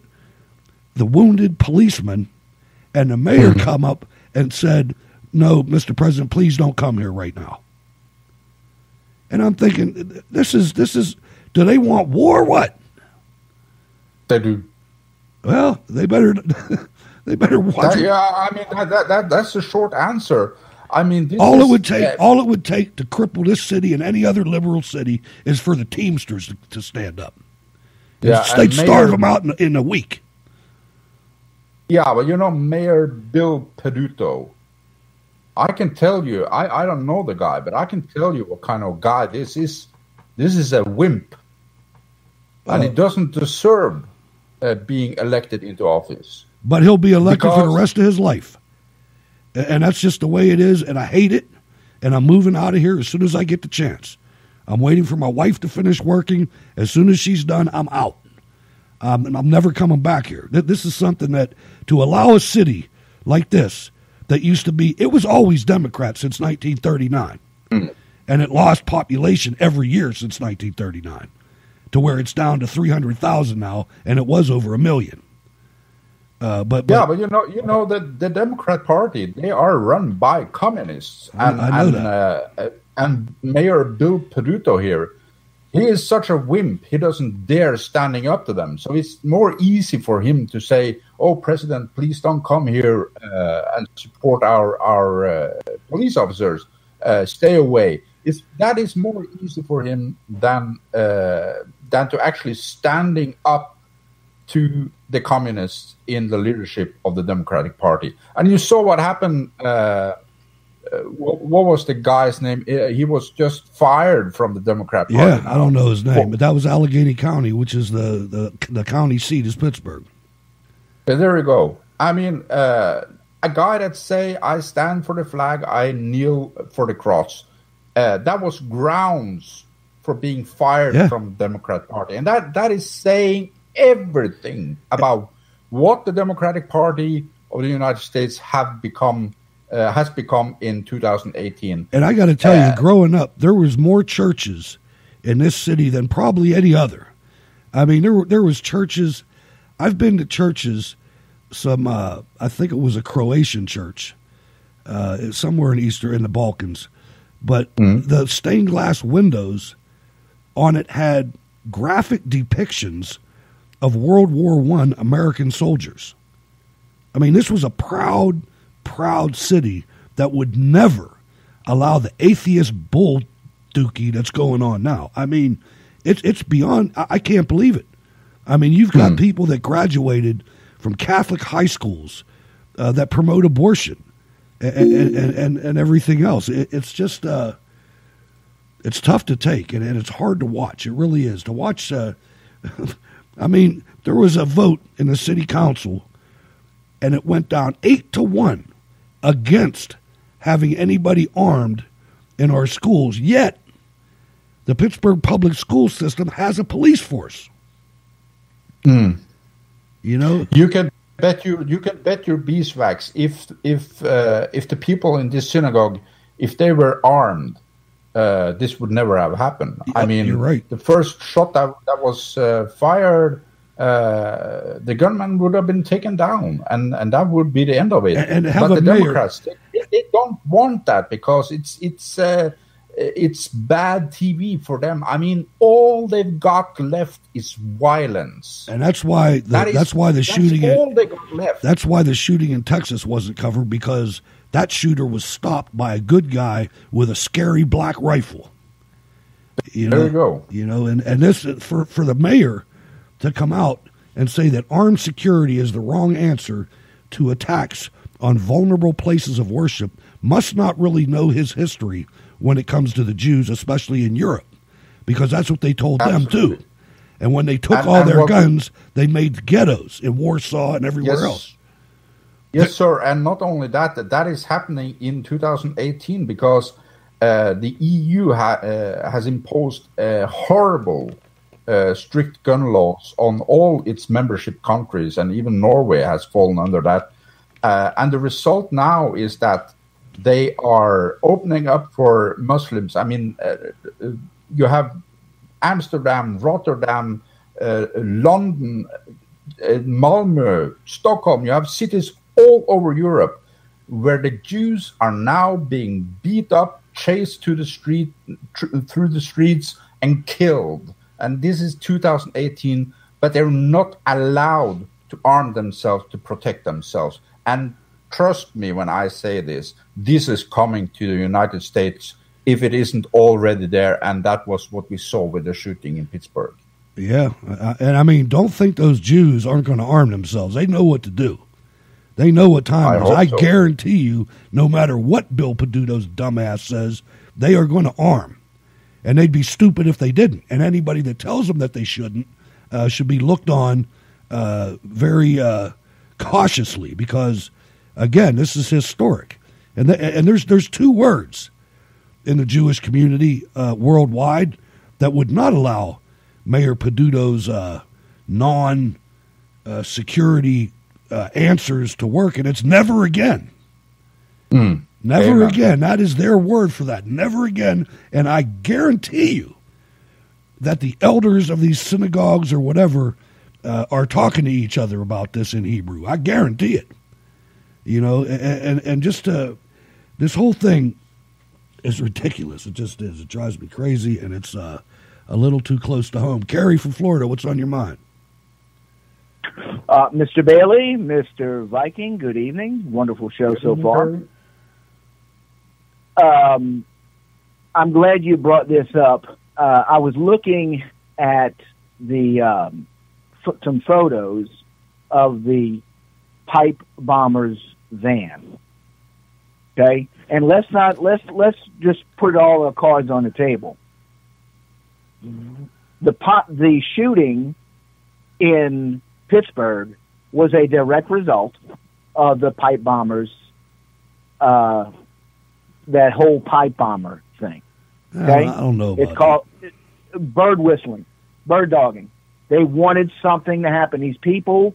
[SPEAKER 1] the wounded policeman, and the mayor come up and said, no, Mr. President, please don't come here right now. And I'm thinking, this is, do they want war or what?
[SPEAKER 2] They do.
[SPEAKER 1] Well, they better watch it.
[SPEAKER 2] Yeah, I mean, that's the short answer. I mean,
[SPEAKER 1] all it would take to cripple this city and any other liberal city is for the Teamsters to stand up.
[SPEAKER 2] Yeah,
[SPEAKER 1] they'd starve them out in a week.
[SPEAKER 2] Yeah, but Mayor Bill Peduto, I can tell you, I don't know the guy, but I can tell you what kind of guy this is. This is a wimp, and he doesn't deserve being elected into office.
[SPEAKER 1] But he'll be elected for the rest of his life. And that's just the way it is, and I hate it, and I'm moving out of here as soon as I get the chance. I'm waiting for my wife to finish working. As soon as she's done, I'm out. And I'm never coming back here. This is something that, to allow a city like this, that used to be, it was always Democrat since 1939. And it lost population every year since 1939, to where it's down to 300,000 now, and it was over 1 million. But the Democrat Party, they are run by communists, and I know that.
[SPEAKER 2] And Mayor Bill Peduto here, he is such a wimp. He doesn't dare standing up to them. So it's more easy for him to say, "Oh, President, please don't come here and support our police officers. Stay away." That is more easy for him than to actually standing up to the communists in the leadership of the Democratic Party. And you saw what happened. What was the guy's name? He was just fired from the Democrat Party.
[SPEAKER 1] Yeah, I don't know his name, but that was Allegheny County, which is the county seat is Pittsburgh.
[SPEAKER 2] There you go. I mean, a guy that say, "I stand for the flag, I kneel for the cross." That was grounds for being fired from the Democrat Party. And that is saying everything about what the Democratic Party of the United States has become in 2018.
[SPEAKER 1] And I got to tell you, growing up, there was more churches in this city than probably any other. I mean, there was churches. I've been to churches, I think it was a Croatian church, somewhere in the Balkans. But the stained glass windows on it had graphic depictions of World War I American soldiers. I mean, this was a proud city that would never allow the atheist bull dookie that's going on now. I mean, it's beyond, I can't believe it. I mean, you've got people that graduated from Catholic high schools that promote abortion. And everything else. It's just it's tough to take, and it's hard to watch. It really is to watch. I mean, there was a vote in the city council, and it went down 8-1 against having anybody armed in our schools. Yet, the Pittsburgh public school system has a police force. You know,
[SPEAKER 2] you can bet your beeswax if the people in this synagogue, if they were armed, this would never have happened. I mean,
[SPEAKER 1] you're right.
[SPEAKER 2] The first shot that was fired, the gunman would have been taken down, and that would be the end of it.
[SPEAKER 1] But the
[SPEAKER 2] Democrats, they don't want that because it's bad TV for them. I mean, all they've got left is violence,
[SPEAKER 1] and that's why the shooting.
[SPEAKER 2] All they got left.
[SPEAKER 1] That's why the shooting in Texas wasn't covered, because that shooter was stopped by a good guy with a scary black rifle.
[SPEAKER 2] There you go.
[SPEAKER 1] You know, and this for the mayor to come out and say that armed security is the wrong answer to attacks on vulnerable places of worship must not really know his history when it comes to the Jews, especially in Europe, because that's what they told them too. And when they took all their guns, they made ghettos in Warsaw and everywhere else.
[SPEAKER 2] Yes, sir. And not only that is happening in 2018 because the EU has imposed horrible, strict gun laws on all its membership countries, and even Norway has fallen under that. And the result now is that they are opening up for Muslims. I mean, you have Amsterdam, Rotterdam, London, Malmö, Stockholm. You have cities all over Europe where the Jews are now being beat up, chased to the street, through the streets, and killed. And this is 2018, but they're not allowed to arm themselves to protect themselves. And trust me when I say this is coming to the United States if it isn't already there, and that was what we saw with the shooting in Pittsburgh.
[SPEAKER 1] Yeah, and I mean, don't think those Jews aren't going to arm themselves. They know what to do. They know what time it is. I guarantee you, no matter what Bill Peduto's dumbass says, they are going to arm. And they'd be stupid if they didn't. And anybody that tells them that they shouldn't should be looked on very cautiously because, again, this is historic. And there's two words in the Jewish community worldwide that would not allow Mayor Peduto's non-security answers to work, and it's never again. Never again. That is their word for that. Never again. And I guarantee you that the elders of these synagogues or whatever are talking to each other about this in Hebrew. I guarantee it. You know, and just this whole thing is ridiculous. It just is. It drives me crazy, and it's a little too close to home. Kerry from Florida, what's on your mind?
[SPEAKER 16] Mr. Bailey, Mr. Viking, good evening. Wonderful show so far. I'm glad you brought this up. I was looking at the some photos of the pipe bomber's van. Okay, and let's just put all our cards on the table. The shooting in Pittsburgh was a direct result of the pipe bombers, that whole pipe bomber thing. Okay,
[SPEAKER 1] I don't know about
[SPEAKER 16] it's called bird whistling, bird dogging. They wanted something to happen. These people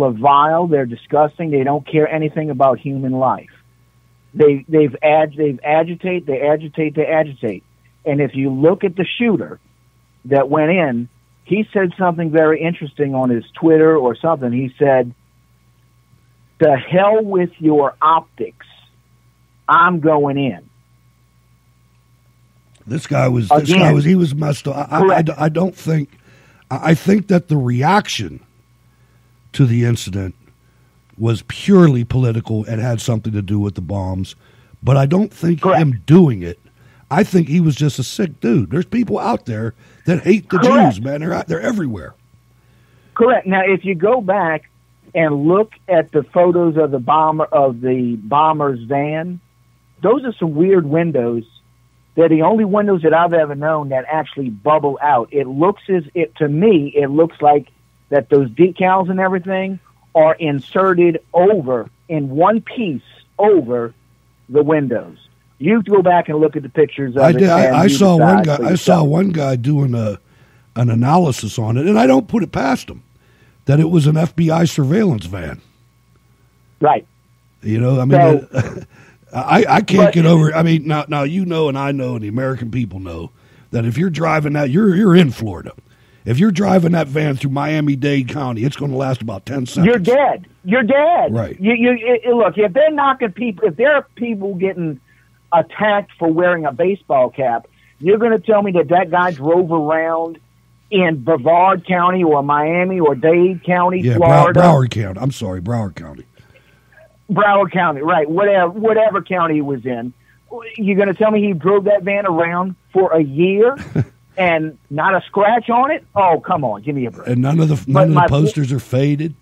[SPEAKER 16] are vile. They're disgusting. They don't care anything about human life. They agitate. And if you look at the shooter that went in, he said something very interesting on his Twitter or something. He said, "To hell with your optics. I'm going in."
[SPEAKER 1] This guy was messed up. I think that the reaction to the incident was purely political and had something to do with the bombs, but I don't think him doing it. I think he was just a sick dude. There's people out there that hate the Jews, man. They're everywhere.
[SPEAKER 16] Correct. Now, if you go back and look at the photos of the bomber's van, those are some weird windows. They're the only windows that I've ever known that actually bubble out. To me, it looks like that those decals and everything are inserted over in one piece over the windows. You go back and look at the pictures of it.
[SPEAKER 1] I saw one guy doing an analysis on it, and I don't put it past him that it was an FBI surveillance van.
[SPEAKER 16] Right.
[SPEAKER 1] You know, I mean, I can't get over. I mean, now you know, and I know, and the American people know that if you're driving that, you're in Florida. If you're driving that van through Miami-Dade County, it's going to last about 10 seconds.
[SPEAKER 16] You're dead.
[SPEAKER 1] Right.
[SPEAKER 16] Look, if they're knocking people, if there are people getting attacked for wearing a baseball cap, you're going to tell me that guy drove around in Brevard County or Miami or Dade County, Florida?
[SPEAKER 1] Broward County. I'm sorry, Broward County.
[SPEAKER 16] Broward County, right. Whatever county he was in. You're going to tell me he drove that van around for a year and not a scratch on it? Oh, come on, give me a break.
[SPEAKER 1] And none of the posters are faded?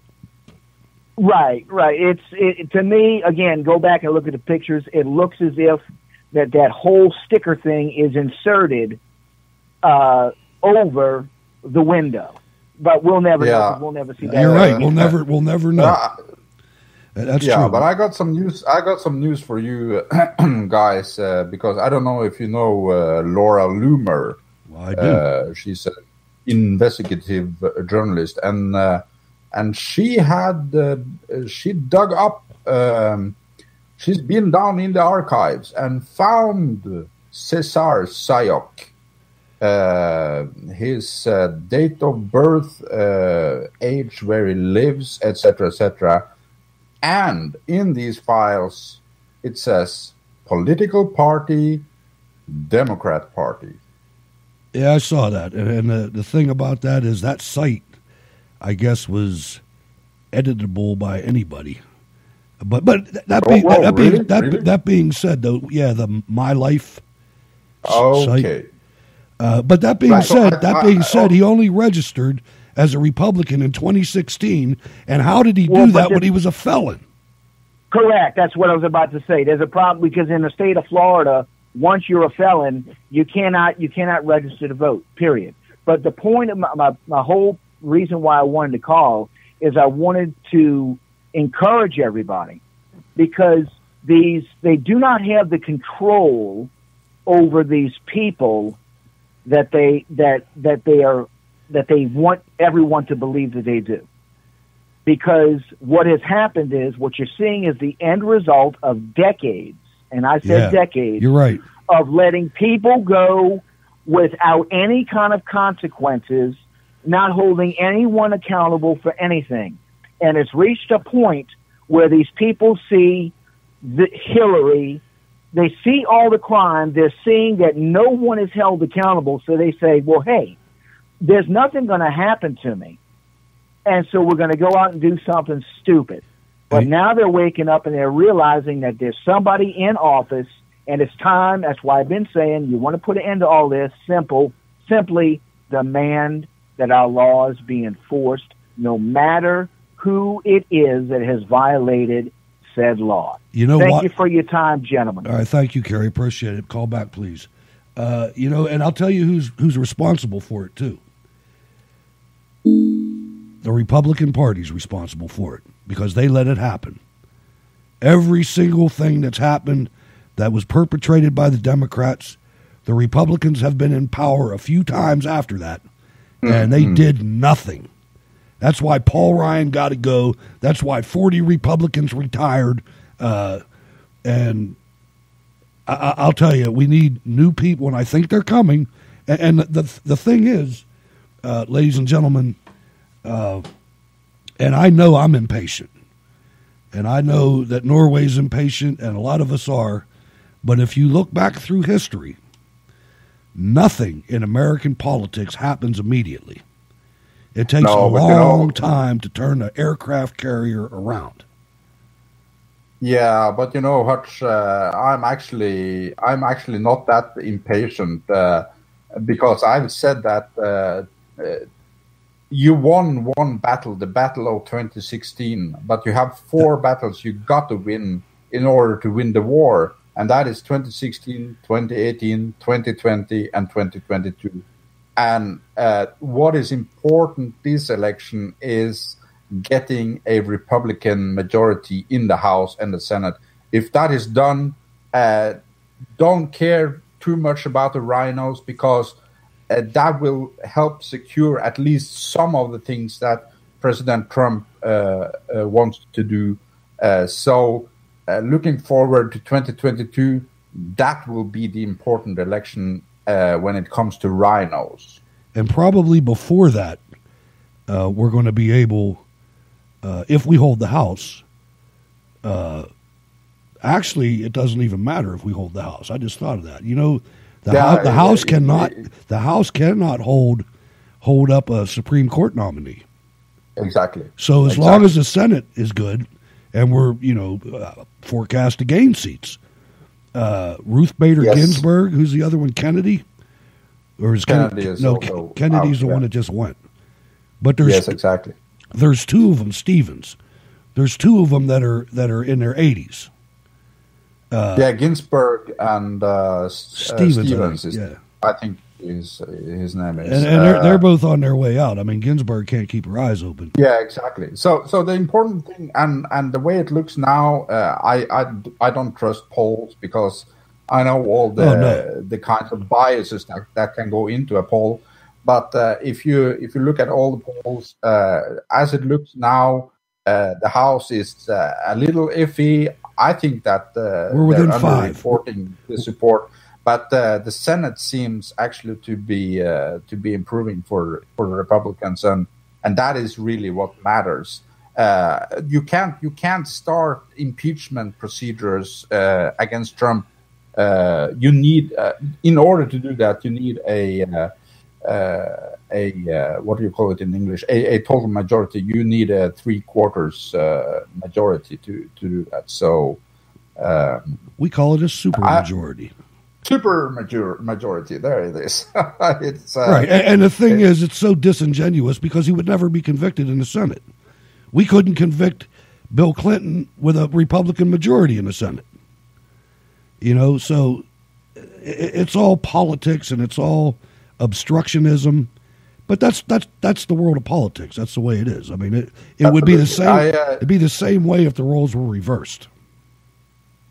[SPEAKER 16] Right. To me, again, go back and look at the pictures. It looks as if that whole sticker thing is inserted over the window, but we'll never know. We'll never see that.
[SPEAKER 1] You're right. We'll never know. That's true.
[SPEAKER 2] But I got some news. For you guys, because I don't know if you know Laura Loomer.
[SPEAKER 1] Well, I do.
[SPEAKER 2] She's an investigative journalist, and she dug up. She's been down in the archives and found Cesar Sayok, his date of birth, age where he lives, etc., etc. And in these files, it says political party, Democrat Party.
[SPEAKER 1] Yeah, I saw that. And the thing about that is that site, I guess, was editable by anybody. But that being said, though, yeah, the My Life site. But that being said, he only registered as a Republican in 2016. And how did he do that when he was a felon?
[SPEAKER 16] Correct. That's what I was about to say. There's a problem because in the state of Florida, once you're a felon, you cannot register to vote. Period. But the point of my whole reason why I wanted to call is I wanted to encourage everybody because they do not have the control over these people that they want everyone to believe that they do. Because what has happened is what you're seeing is the end result of decades, and I said decades.
[SPEAKER 1] You're right.
[SPEAKER 16] Of letting people go without any kind of consequences, not holding anyone accountable for anything. And it's reached a point where these people see Hillary They see all the crime. They're seeing that no one is held accountable. So they say, well, hey, there's nothing going to happen to me. And so we're going to go out and do something stupid. But now they're waking up and they're realizing that there's somebody in office, and it's time. That's why I've been saying you want to put an end to all this. Simply demand that our laws be enforced, no matter who it is that has violated said law. Thank you for your time, gentlemen.
[SPEAKER 1] All right, thank you, Kerry. Appreciate it. Call back, please. And I'll tell you who's responsible for it too. The Republican Party's responsible for it because they let it happen. Every single thing that's happened that was perpetrated by the Democrats, the Republicans have been in power a few times after that, and they did nothing. That's why Paul Ryan got to go. That's why 40 Republicans retired. And I'll tell you, we need new people, and I think they're coming. And the thing is, ladies and gentlemen, and I know I'm impatient, and I know that Norway's impatient, and a lot of us are, but if you look back through history, nothing in American politics happens immediately. It takes a long time to turn an aircraft carrier around.
[SPEAKER 2] Yeah, but Hutch, I'm actually not that impatient because I've said that you won one battle, the Battle of 2016, but you have 4 battles you got to win in order to win the war, and that is 2016, 2018, 2020, and 2022. And what is important this election is getting a Republican majority in the House and the Senate. If that is done, don't care too much about the rhinos because that will help secure at least some of the things that President Trump wants to do. So looking forward to 2022, that will be the important election when it comes to rhinos.
[SPEAKER 1] And probably before that, we're going to be able, if we hold the House, actually, it doesn't even matter if we hold the House. I just thought of that. The House cannot hold up a Supreme Court nominee.
[SPEAKER 2] Exactly.
[SPEAKER 1] So as long as the Senate is good, and we're forecast to gain seats, Ruth Bader Ginsburg, who's the other one, Kennedy, or is
[SPEAKER 2] Kennedy?
[SPEAKER 1] Kennedy's the one that just went. But there's There's 2 of them, Stevens. There's 2 of them that are in their 80s.
[SPEAKER 2] Ginsburg and Stevens. I think his name is.
[SPEAKER 1] And they're both on their way out. I mean, Ginsburg can't keep her eyes open.
[SPEAKER 2] Yeah, exactly. So the important thing, and the way it looks now, I don't trust polls because I know all the kinds of biases that can go into a poll. But if you look at all the polls, as it looks now, the House is a little iffy. I think that
[SPEAKER 1] we're within 5
[SPEAKER 2] reporting the support, but the Senate seems actually to be improving for the Republicans, and that is really what matters. You can't start impeachment procedures against Trump. You need, in order to do that, you need a what do you call it in English? A total majority. You need a 3/4 majority to do that. So
[SPEAKER 1] we call it a supermajority.
[SPEAKER 2] Majority. There it is. It's
[SPEAKER 1] right. And the thing is, it's so disingenuous because he would never be convicted in the Senate. We couldn't convict Bill Clinton with a Republican majority in the Senate. So it's all politics and it's all obstructionism, but that's the world of politics. That's the way it is. I mean, it would be the same. It'd be the same way if the roles were reversed.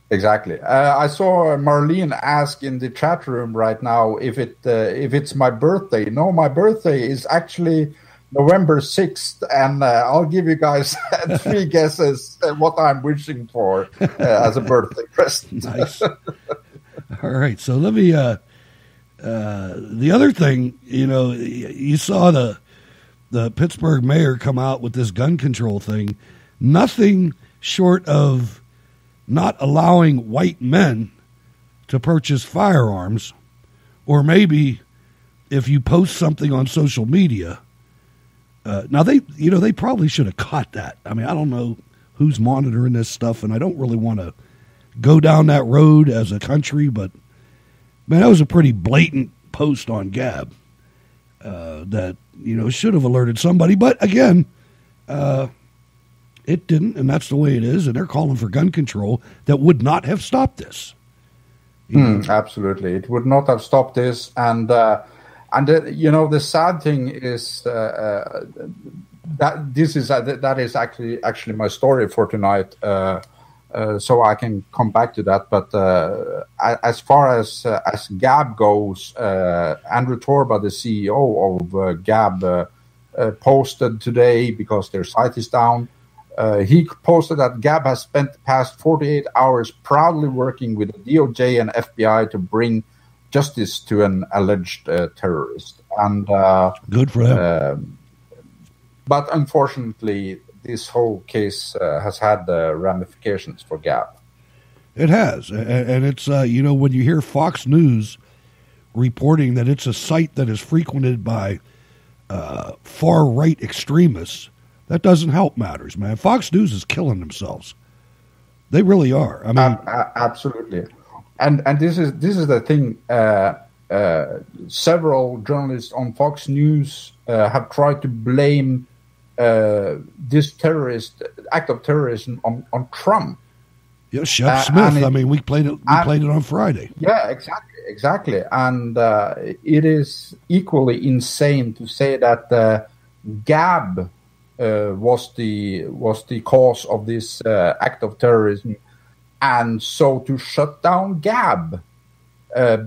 [SPEAKER 2] Exactly. I saw Marlene ask in the chat room right now if it's my birthday. No, my birthday is actually November 6th, and I'll give you guys 3 guesses what I'm wishing for as a birthday present.
[SPEAKER 1] Nice. All right, so let me. The other thing, you saw the Pittsburgh mayor come out with this gun control thing. Nothing short of not allowing white men to purchase firearms, or maybe if you post something on social media. Now they probably should have caught that. I mean, I don't know who's monitoring this stuff, and I don't really want to go down that road as a country, but man, that was a pretty blatant post on Gab that should have alerted somebody. But again, it didn't, and that's the way it is. And they're calling for gun control that would not have stopped this.
[SPEAKER 2] Absolutely, it would not have stopped this. And the sad thing is that is actually my story for tonight. So I can come back to that. But as far as Gab goes, Andrew Torba, the CEO of Gab, posted today, because their site is down. He posted that Gab has spent the past 48 hours proudly working with the DOJ and FBI to bring justice to an alleged terrorist. And
[SPEAKER 1] good for them.
[SPEAKER 2] But unfortunately, this whole case has had ramifications for Gab.
[SPEAKER 1] It has. And it's, when you hear Fox News reporting that it's a site that is frequented by far-right extremists, that doesn't help matters, man. Fox News is killing themselves. They really are. I mean,
[SPEAKER 2] absolutely. And this is the thing. Several journalists on Fox News have tried to blame this terrorist act of terrorism on Trump.
[SPEAKER 1] Yeah, Chef Smith. I mean, we played it. We played it on Friday.
[SPEAKER 2] Yeah, exactly. And it is equally insane to say that Gab was the cause of this act of terrorism, and so to shut down Gab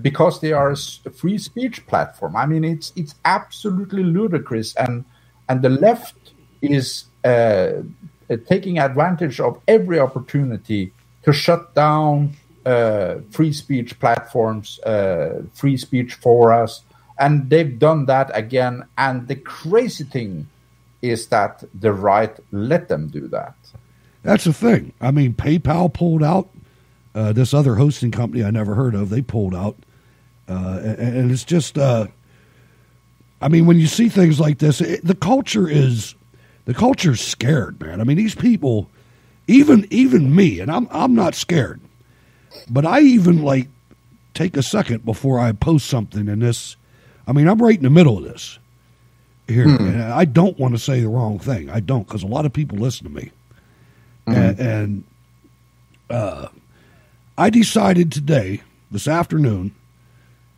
[SPEAKER 2] because they are a free speech platform. I mean, it's absolutely ludicrous, and the left is taking advantage of every opportunity to shut down free speech platforms, free speech forums, and they've done that again. And the crazy thing is that the right let them do that.
[SPEAKER 1] That's the thing. I mean, PayPal pulled out. This other hosting company I never heard of, they pulled out. And it's just, I mean, when you see things like this, the culture's scared, man. I mean, these people, even me, and I'm not scared, but I even take a second before I post something in this. I mean, I'm right in the middle of this here, and I don't want to say the wrong thing. I don't, because a lot of people listen to me. And I decided today, this afternoon,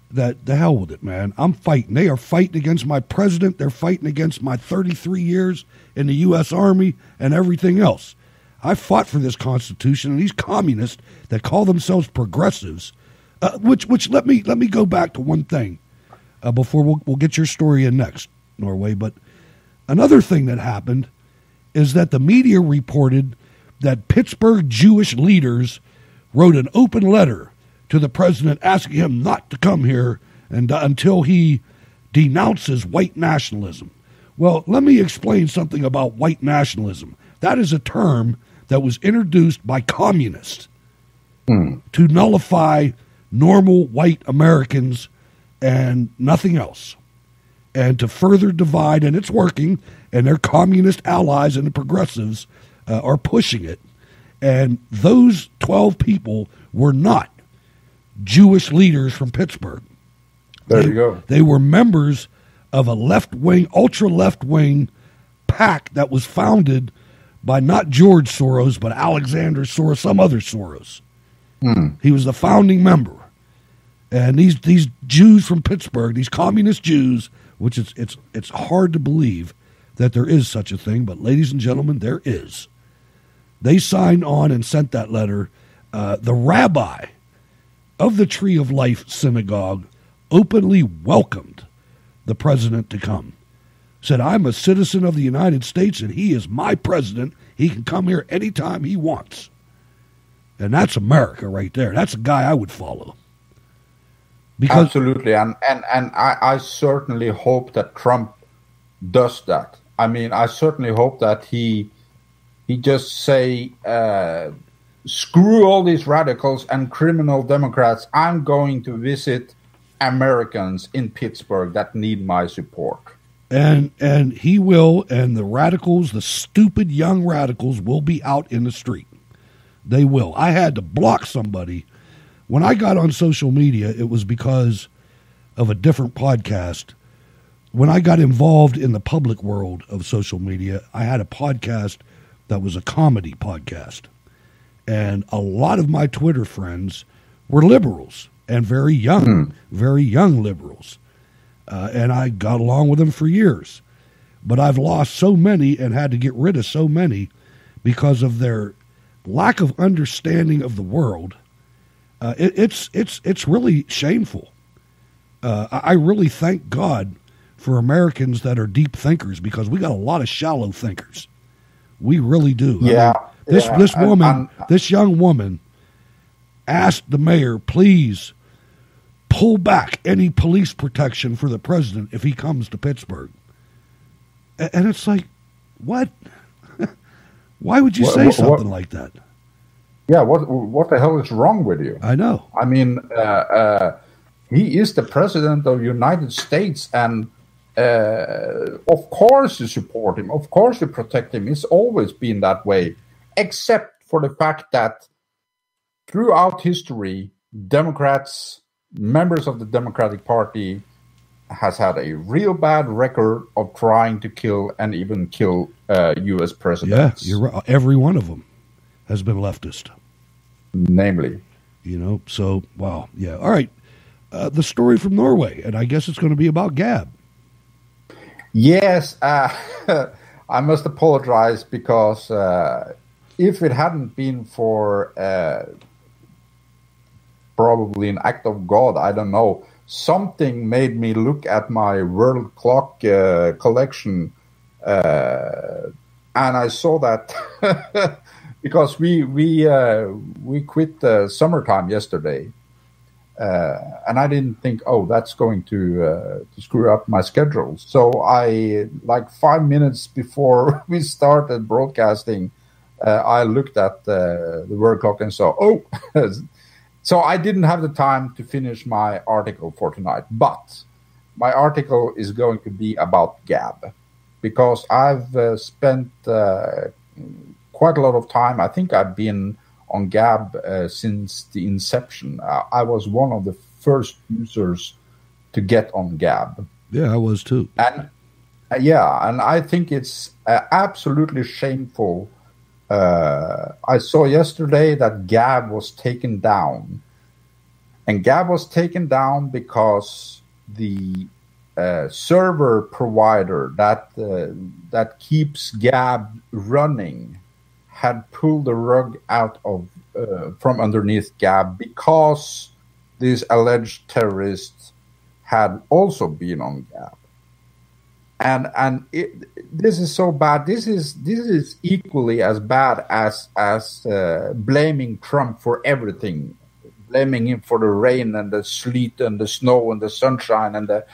[SPEAKER 1] that the hell with it, man. I'm fighting. They are fighting against my president. They're fighting against my 33 years in the U.S. Army and everything else. I fought for this Constitution, and these communists that call themselves progressives, which let me go back to one thing before we'll get your story in next, Norway. But another thing that happened is that the media reported that Pittsburgh Jewish leaders wrote an open letter to the president asking him not to come here until he denounces white nationalism. Well, let me explain something about white nationalism. That is a term that was introduced by communists to nullify normal white Americans and nothing else, and to further divide, and it's working, and their communist allies and the progressives are pushing it. And those 12 people were not Jewish leaders from Pittsburgh.
[SPEAKER 2] There you go.
[SPEAKER 1] They were members of a left-wing, ultra-left-wing pack that was founded by not George Soros, but Alexander Soros, some other Soros. He was the founding member. And these Jews from Pittsburgh, these communist Jews, which it's hard to believe that there is such a thing, but ladies and gentlemen, there is. They signed on and sent that letter. The rabbi of the Tree of Life Synagogue openly welcomed the president to come. Said, I'm a citizen of the United States, and he is my president. He can come here anytime he wants. And that's America right there. That's a guy I would follow. Because
[SPEAKER 2] absolutely, and I certainly hope that Trump does that. I mean, I certainly hope that he just say screw all these radicals and criminal Democrats. I'm going to visit Americans in Pittsburgh that need my support.
[SPEAKER 1] And he will, and the radicals, the stupid young radicals, will be out in the street. They will. I had to block somebody. When I got on social media, it was because of a different podcast. When I got involved in the public world of social media, I had a podcast that was a comedy podcast. And a lot of my Twitter friends were liberals and very young liberals. And I got along with them for years. But I've lost so many and had to get rid of so many because of their lack of understanding of the world. It's really shameful. I really thank God for Americans that are deep thinkers, because we got a lot of shallow thinkers. We really do.
[SPEAKER 2] Yeah.
[SPEAKER 1] I mean, this woman, this young woman, asked the mayor, please pull back any police protection for the president if he comes to Pittsburgh. And it's like, what? Why would you say something like that?
[SPEAKER 2] Yeah, what the hell is wrong with you?
[SPEAKER 1] I know.
[SPEAKER 2] I mean, he is the president of the United States, and of course you support him. Of course you protect him. It's always been that way, except for the fact that throughout history, Democrats, members of the Democratic Party, has had a real bad record of trying to kill and even kill U.S. presidents.
[SPEAKER 1] Yeah, you're right. Every one of them has been leftist.
[SPEAKER 2] Namely.
[SPEAKER 1] You know, so, wow, yeah. All right, the story from Norway, and I guess it's going to be about Gab.
[SPEAKER 2] Yes, I must apologize, because if it hadn't been for probably an act of God, I don't know, something made me look at my world clock collection, and I saw that because we quit summertime yesterday, and I didn't think, oh, that's going to screw up my schedule. So I, like 5 minutes before we started broadcasting, I looked at the world clock and saw, oh. So I didn't have the time to finish my article for tonight, but my article is going to be about Gab, because I've spent quite a lot of time. I think I've been on Gab since the inception. I was one of the first users to get on Gab.
[SPEAKER 1] Yeah, I was too.
[SPEAKER 2] And and I think it's absolutely shameful. I saw yesterday that Gab was taken down. And Gab was taken down because the server provider that keeps Gab running had pulled the rug out of from underneath Gab, because these alleged terrorists had also been on Gab. And this is so bad. This is equally as bad as blaming Trump for everything, blaming him for the rain and the sleet and the snow and the sunshine and the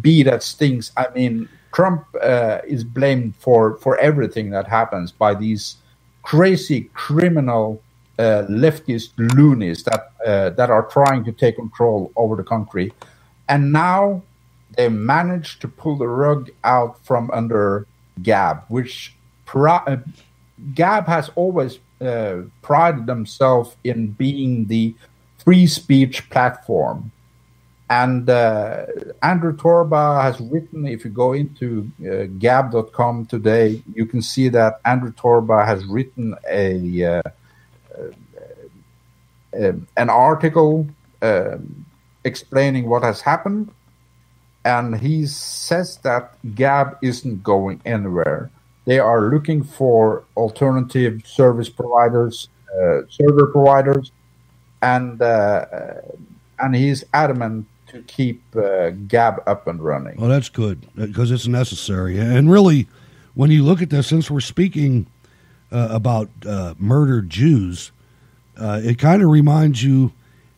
[SPEAKER 2] bee that stings. I mean, Trump is blamed for everything that happens by these crazy criminal leftist loonies that are trying to take control over the country, and now they managed to pull the rug out from under Gab, which Gab has always prided themselves in being the free speech platform. And Andrew Torba has written, if you go into gab.com today, you can see that Andrew Torba has written an article explaining what has happened. And he says that Gab isn't going anywhere. They are looking for alternative service providers, server providers, and he's adamant to keep Gab up and running.
[SPEAKER 1] Well, that's good, because it's necessary. And really, when you look at this, since we're speaking about murdered Jews, it kind of reminds you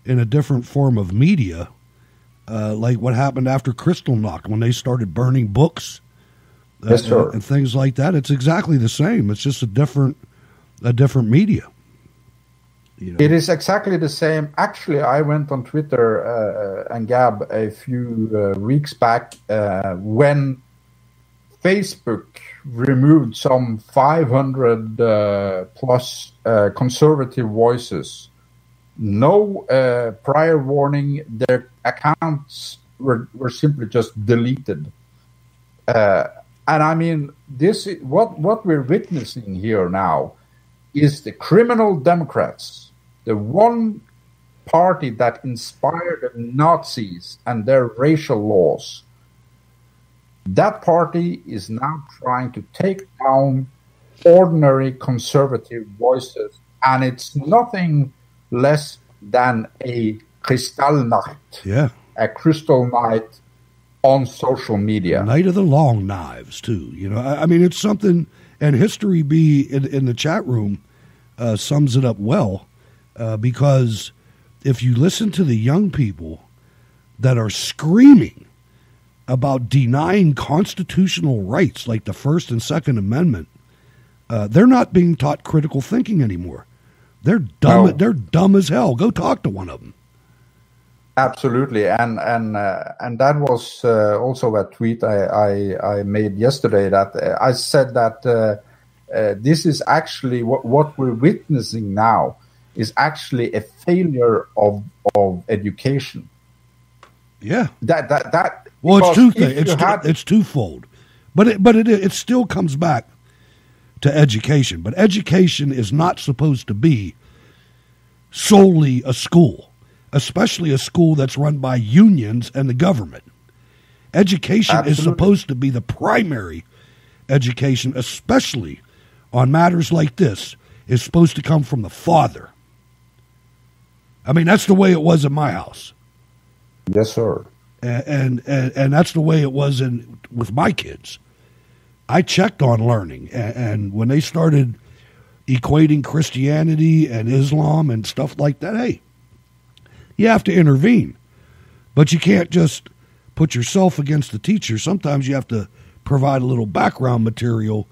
[SPEAKER 1] in a different form of media, like what happened after Kristallnacht when they started burning books and things like that. It's exactly the same. It's just a different media. You know?
[SPEAKER 2] It is exactly the same. Actually, I went on Twitter and Gab a few weeks back when Facebook removed some 500 plus conservative voices. No prior warning. Their accounts were simply just deleted. And I mean, this is, what we're witnessing here now is the criminal Democrats, the one party that inspired the Nazis and their racial laws. That party is now trying to take down ordinary conservative voices, and it's nothing less than a Kristallnacht, a crystal night on social media.
[SPEAKER 1] Night of the long knives, too. You know, I mean, it's something, and History B in the chat room sums it up well, because if you listen to the young people that are screaming about denying constitutional rights like the First and Second Amendment, they're not being taught critical thinking anymore. They're dumb. No. They're dumb as hell. Go talk to one of them.
[SPEAKER 2] Absolutely, and that was also a tweet I made yesterday. That I said that this is actually what we're witnessing now is actually a failure of education.
[SPEAKER 1] Yeah.
[SPEAKER 2] That.
[SPEAKER 1] Well, it's two things. It's twofold, but it still comes back to education. But education is not supposed to be solely a school, especially a school that's run by unions and the government. Education is supposed to be the primary education, especially on matters like this, is supposed to come from the father. I mean, that's the way it was in my house.
[SPEAKER 2] Yes, sir.
[SPEAKER 1] And that's the way it was with my kids. I checked on learning, and when they started equating Christianity and Islam and stuff like that, hey, you have to intervene. But you can't just put yourself against the teacher. Sometimes you have to provide a little background material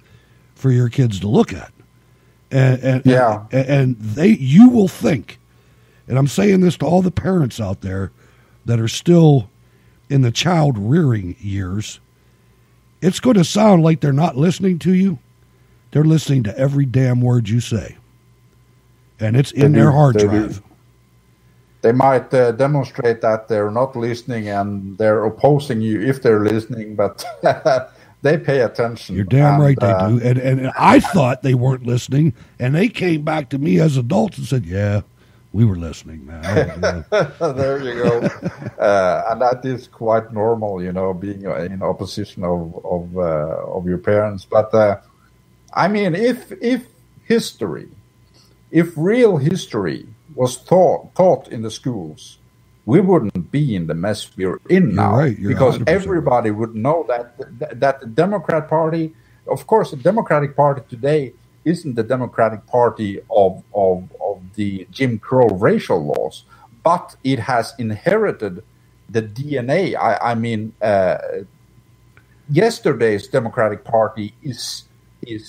[SPEAKER 1] for your kids to look at. And you will think, and I'm saying this to all the parents out there that are still in the child rearing years, it's going to sound like they're not listening to you. They're listening to every damn word you say. And it's in their hard drive.
[SPEAKER 2] They might demonstrate that they're not listening and they're opposing you if they're listening, but they pay attention.
[SPEAKER 1] You're damn right they do. And I thought they weren't listening, and they came back to me as adults and said, yeah, we were listening, man.
[SPEAKER 2] There you go. And that is quite normal, you know, being in opposition of your parents. But I mean, if real history was taught in the schools, we wouldn't be in the mess we're in now.
[SPEAKER 1] Right,
[SPEAKER 2] because everybody would know that the Democrat Party, of course, the Democratic Party today isn't the Democratic Party of the Jim Crow racial laws, but it has inherited the DNA. I mean, yesterday's Democratic Party is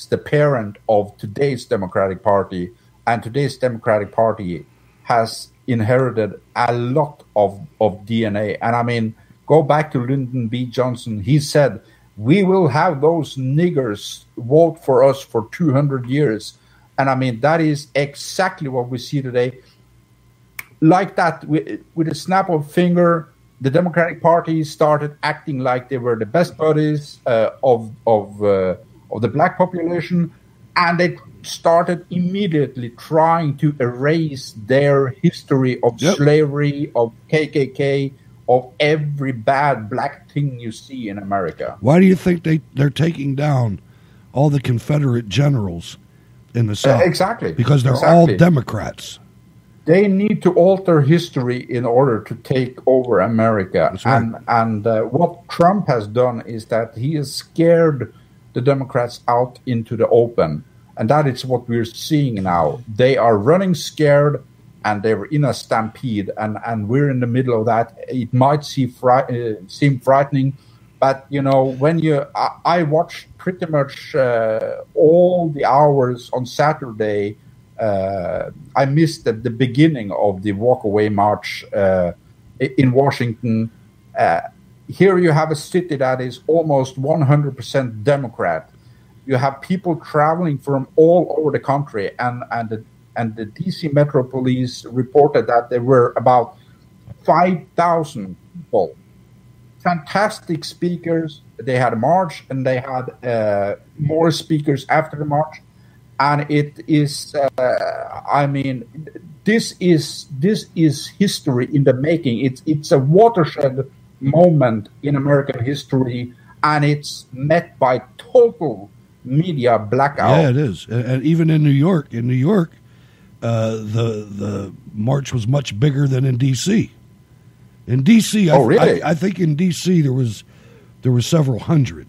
[SPEAKER 2] the parent of today's Democratic Party, and today's Democratic Party has inherited a lot of DNA. And I mean, go back to Lyndon B. Johnson. He said, we will have those niggers vote for us for 200 years. And I mean, that is exactly what we see today. Like that, with a snap of a finger, the Democratic Party started acting like they were the best buddies of the black population, and they started immediately trying to erase their history of slavery, of KKK, of every bad black thing you see in America.
[SPEAKER 1] Why do you think they're taking down all the Confederate generals in the South?
[SPEAKER 2] Exactly.
[SPEAKER 1] Because they're all Democrats.
[SPEAKER 2] They need to alter history in order to take over America.
[SPEAKER 1] That's right.
[SPEAKER 2] And what Trump has done is that he has scared the Democrats out into the open. And that is what we're seeing now. They are running scared, and they're in a stampede, and we're in the middle of that. It might seem frightening, but, you know, when I watched pretty much all the hours on Saturday I missed the beginning of the walkaway march in Washington. Here you have a city that is almost 100% Democrat. You have people traveling from all over the country, and the DC Metro Police reported that there were about 5,000 people. Fantastic speakers. They had a march, and they had more speakers after the march. And it is, this is history in the making. It's a watershed moment in American history, and it's met by total media blackout.
[SPEAKER 1] Yeah, it is. And even in New York, the march was much bigger than in D.C. In D.C.,
[SPEAKER 2] really?
[SPEAKER 1] I think in D.C. there was several hundred,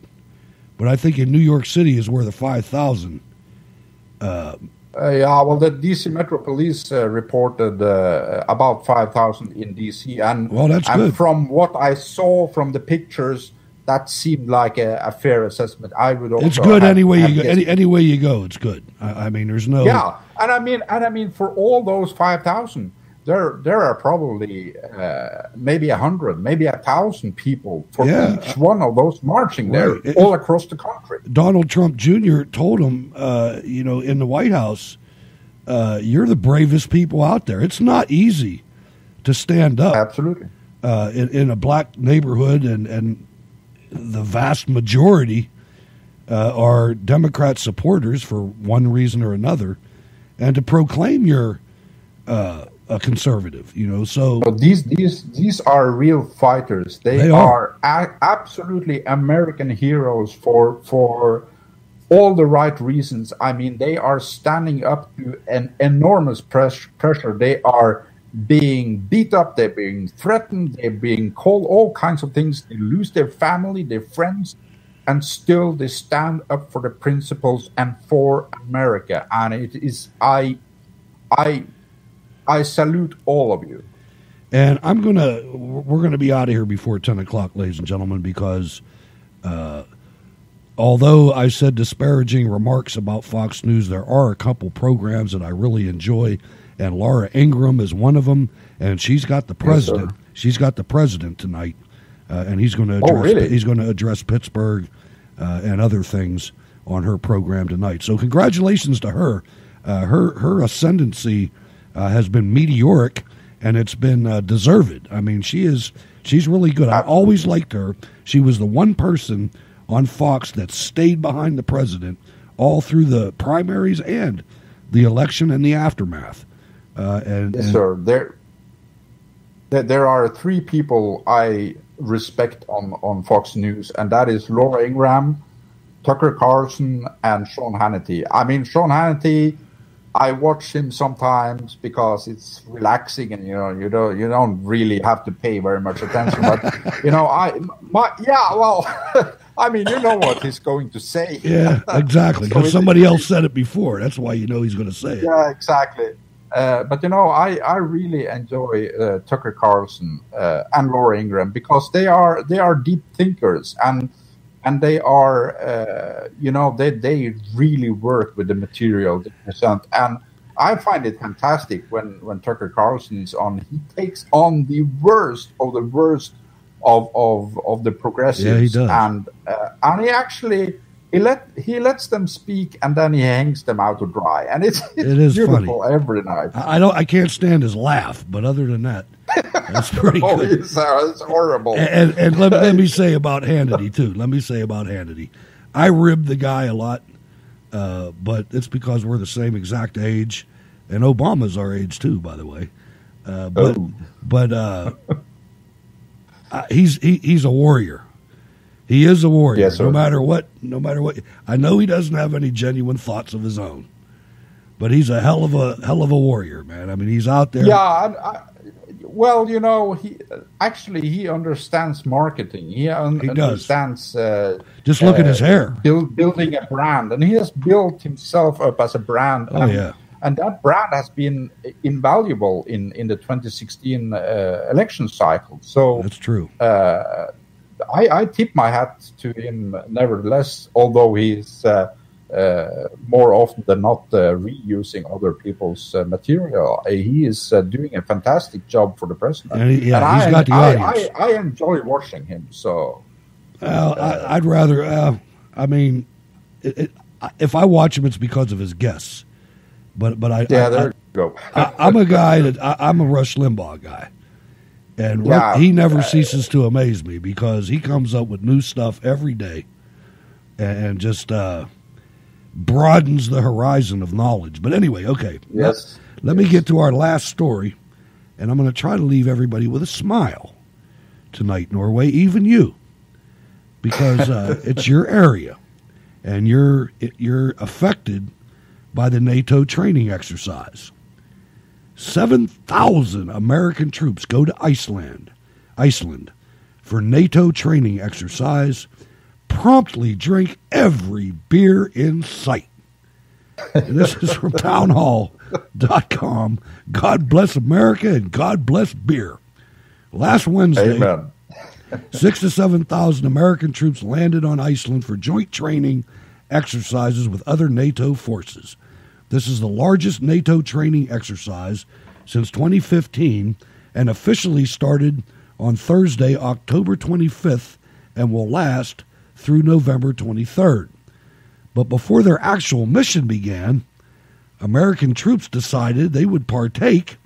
[SPEAKER 1] but I think in New York City is where the 5,000.
[SPEAKER 2] The D.C. Metro Police reported about 5,000 in D.C. And,
[SPEAKER 1] that's good.
[SPEAKER 2] From what I saw from the pictures, that seemed like a fair assessment. I would also.
[SPEAKER 1] It's good anyway you go. Any way you go, it's good. I mean, there's no.
[SPEAKER 2] Yeah, and I mean, for all those 5,000, there are probably maybe 100, maybe 1,000 people for each one of those marching there, all across the country.
[SPEAKER 1] Donald Trump Jr. told him, in the White House, you're the bravest people out there. It's not easy to stand up.
[SPEAKER 2] Absolutely.
[SPEAKER 1] In a black neighborhood, and the vast majority are Democrat supporters for one reason or another, and to proclaim you're a conservative, so
[SPEAKER 2] these are real fighters. They are absolutely American heroes for all the right reasons. I mean, they are standing up to an enormous pressure. They are being beat up, they're being threatened, they're being called all kinds of things. They lose their family, their friends, and still they stand up for the principles and for America. And it is I salute all of you.
[SPEAKER 1] And we're gonna be out of here before 10 o'clock, ladies and gentlemen, because although I said disparaging remarks about Fox News, there are a couple programs that I really enjoy, and Laura Ingraham is one of them, and she's got the president.
[SPEAKER 2] Yes,
[SPEAKER 1] she's got the president tonight, and he's going to address he's going to address Pittsburgh and other things on her program tonight. So congratulations to her. Her ascendancy has been meteoric, and it's been deserved. I mean, she's really good. I always liked her. She was the one person on Fox that stayed behind the president all through the primaries and the election and the aftermath.
[SPEAKER 2] Yes, sir. There are three people I respect on Fox News, and that is Laura Ingraham, Tucker Carlson, and Sean Hannity. I mean, Sean Hannity, I watch him sometimes because it's relaxing, and you don't really have to pay very much attention. But I mean, you know what he's going to say.
[SPEAKER 1] Yeah, exactly. Because somebody else said it before. That's why you know he's going to say it.
[SPEAKER 2] Yeah, exactly. But I really enjoy Tucker Carlson and Laura Ingraham because they are deep thinkers, and they are they really work with the material they present. And I find it fantastic when Tucker Carlson is on. He takes on the worst of the worst of the progressives.
[SPEAKER 1] Yeah, he does.
[SPEAKER 2] And he actually. He lets them speak, and then he hangs them out to dry, and it is beautiful
[SPEAKER 1] funny.
[SPEAKER 2] Every night.
[SPEAKER 1] I can't stand his laugh, but other than that, that's pretty good.
[SPEAKER 2] It's horrible.
[SPEAKER 1] And let me say about Hannity too. Let me say about Hannity, I rib the guy a lot, but it's because we're the same exact age, and Obama's our age too, by the way. He's a warrior. He is a warrior,
[SPEAKER 2] yes,
[SPEAKER 1] no matter what. I know he doesn't have any genuine thoughts of his own, but he's a hell of a warrior, man. I mean, he's out there.
[SPEAKER 2] Yeah, he understands marketing. He understands.
[SPEAKER 1] Just look at his hair.
[SPEAKER 2] Building a brand, and he has built himself up as a brand. And that brand has been invaluable in the 2016 election cycle. So
[SPEAKER 1] that's true.
[SPEAKER 2] I tip my hat to him, nevertheless. Although he's more often than not reusing other people's material. He is doing a fantastic job for the president.
[SPEAKER 1] And he's got the audience.
[SPEAKER 2] I enjoy watching him. So,
[SPEAKER 1] I'd rather. I mean, if I watch him, it's because of his guests. But
[SPEAKER 2] there you go.
[SPEAKER 1] I'm a guy I'm a Rush Limbaugh guy, and he never ceases to amaze me because he comes up with new stuff every day, and just broadens the horizon of knowledge. But anyway, okay.
[SPEAKER 2] Yes.
[SPEAKER 1] Let me get to our last story, and I'm going to try to leave everybody with a smile tonight, Norway, even you, because it's your area, and you're affected by the NATO training exercise. 7,000 American troops go to Iceland for NATO training exercise. Promptly drink every beer in sight. And this is from townhall.com. God bless America and God bless beer. Last Wednesday,
[SPEAKER 2] Amen.
[SPEAKER 1] 6,000 to 7,000 American troops landed on Iceland for joint training exercises with other NATO forces. This is the largest NATO training exercise since 2015 and officially started on Thursday, October 25th, and will last through November 23rd. But before their actual mission began, American troops decided they would partake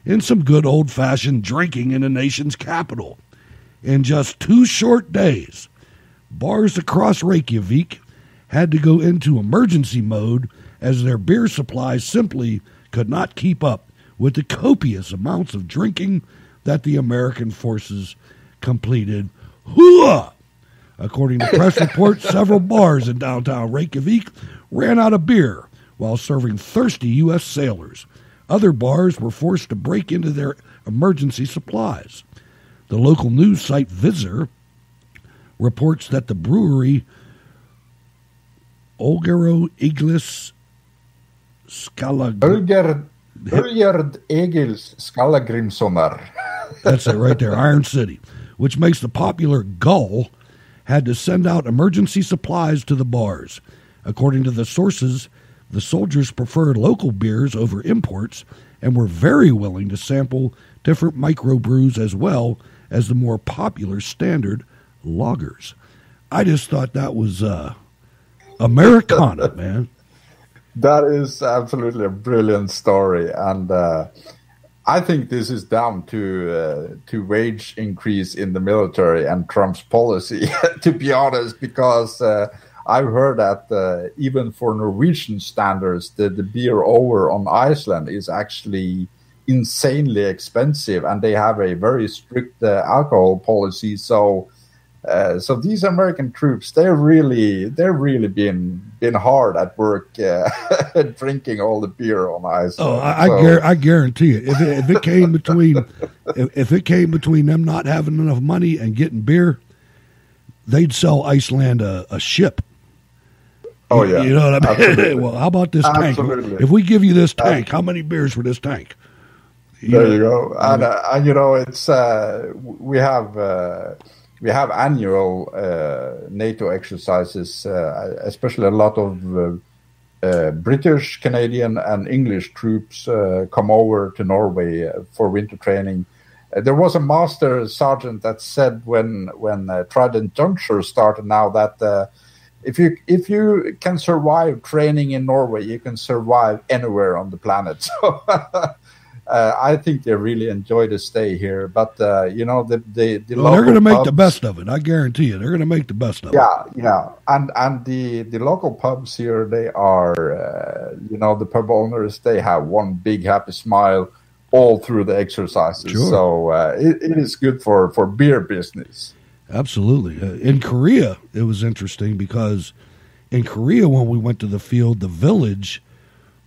[SPEAKER 1] in some good old-fashioned drinking in the nation's capital. In just 2 short days, bars across Reykjavik had to go into emergency mode as their beer supplies simply could not keep up with the copious amounts of drinking that the American forces completed. Hooah! According to press reports, several bars in downtown Reykjavik ran out of beer while serving thirsty U.S. sailors. Other bars were forced to break into their emergency supplies. The local news site Visor reports that the brewery Olgero Iglis
[SPEAKER 2] Ulgerd Egils Skallagrimssonar.
[SPEAKER 1] That's it right there, Iron City, which makes the popular Gull, had to send out emergency supplies to the bars. According to the sources, the soldiers preferred local beers over imports and were very willing to sample different microbrews as well as the more popular standard lagers. I just thought that was Americana, man.
[SPEAKER 2] That is absolutely a brilliant story, and I think this is down to wage increase in the military and Trump's policy, to be honest, because I've heard that even for Norwegian standards, the beer over on Iceland is actually insanely expensive, and they have a very strict alcohol policy. So these American troops, they're really been hard at work drinking all the beer on Iceland.
[SPEAKER 1] Oh, I guarantee it. If it came between if it came between them not having enough money and getting beer, they'd sell Iceland a ship.
[SPEAKER 2] Oh yeah,
[SPEAKER 1] you know what I mean.
[SPEAKER 2] Absolutely.
[SPEAKER 1] Well, how about this tank?
[SPEAKER 2] Absolutely.
[SPEAKER 1] If we give you this tank, how many beers for this tank?
[SPEAKER 2] There you go. And you know, it's we have annual NATO exercises, especially a lot of British, Canadian, and English troops come over to Norway for winter training. There was a master sergeant that said when Trident Juncture started now that if you can survive training in Norway, you can survive anywhere on the planet. So I think they really enjoy the stay here. But you know, the
[SPEAKER 1] they're going to make the best of it. I guarantee you, they're going to make the best of it.
[SPEAKER 2] Yeah, and the local pubs here, they are you know, the pub owners, they have one big happy smile all through the exercises.
[SPEAKER 1] Sure.
[SPEAKER 2] So it is good for beer business.
[SPEAKER 1] Absolutely. In Korea, it was interesting because in Korea, when we went to the field, the village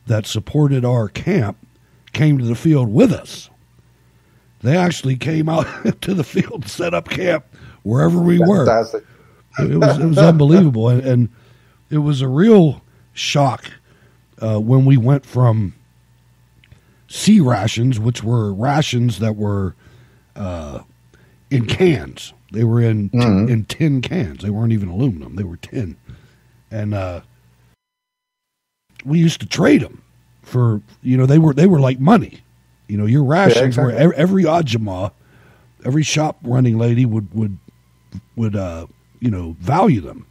[SPEAKER 1] that supported our camp came to the field with us. They actually came out to the field and set up camp wherever we
[SPEAKER 2] Fantastic.
[SPEAKER 1] were. It was unbelievable. And it was a real shock when we went from sea rations, which were rations that were in cans. They were in tin cans. They weren't even aluminum. They were tin. And we used to trade them for, they were like money. Your rations were every Ajama, every shop running lady would value them.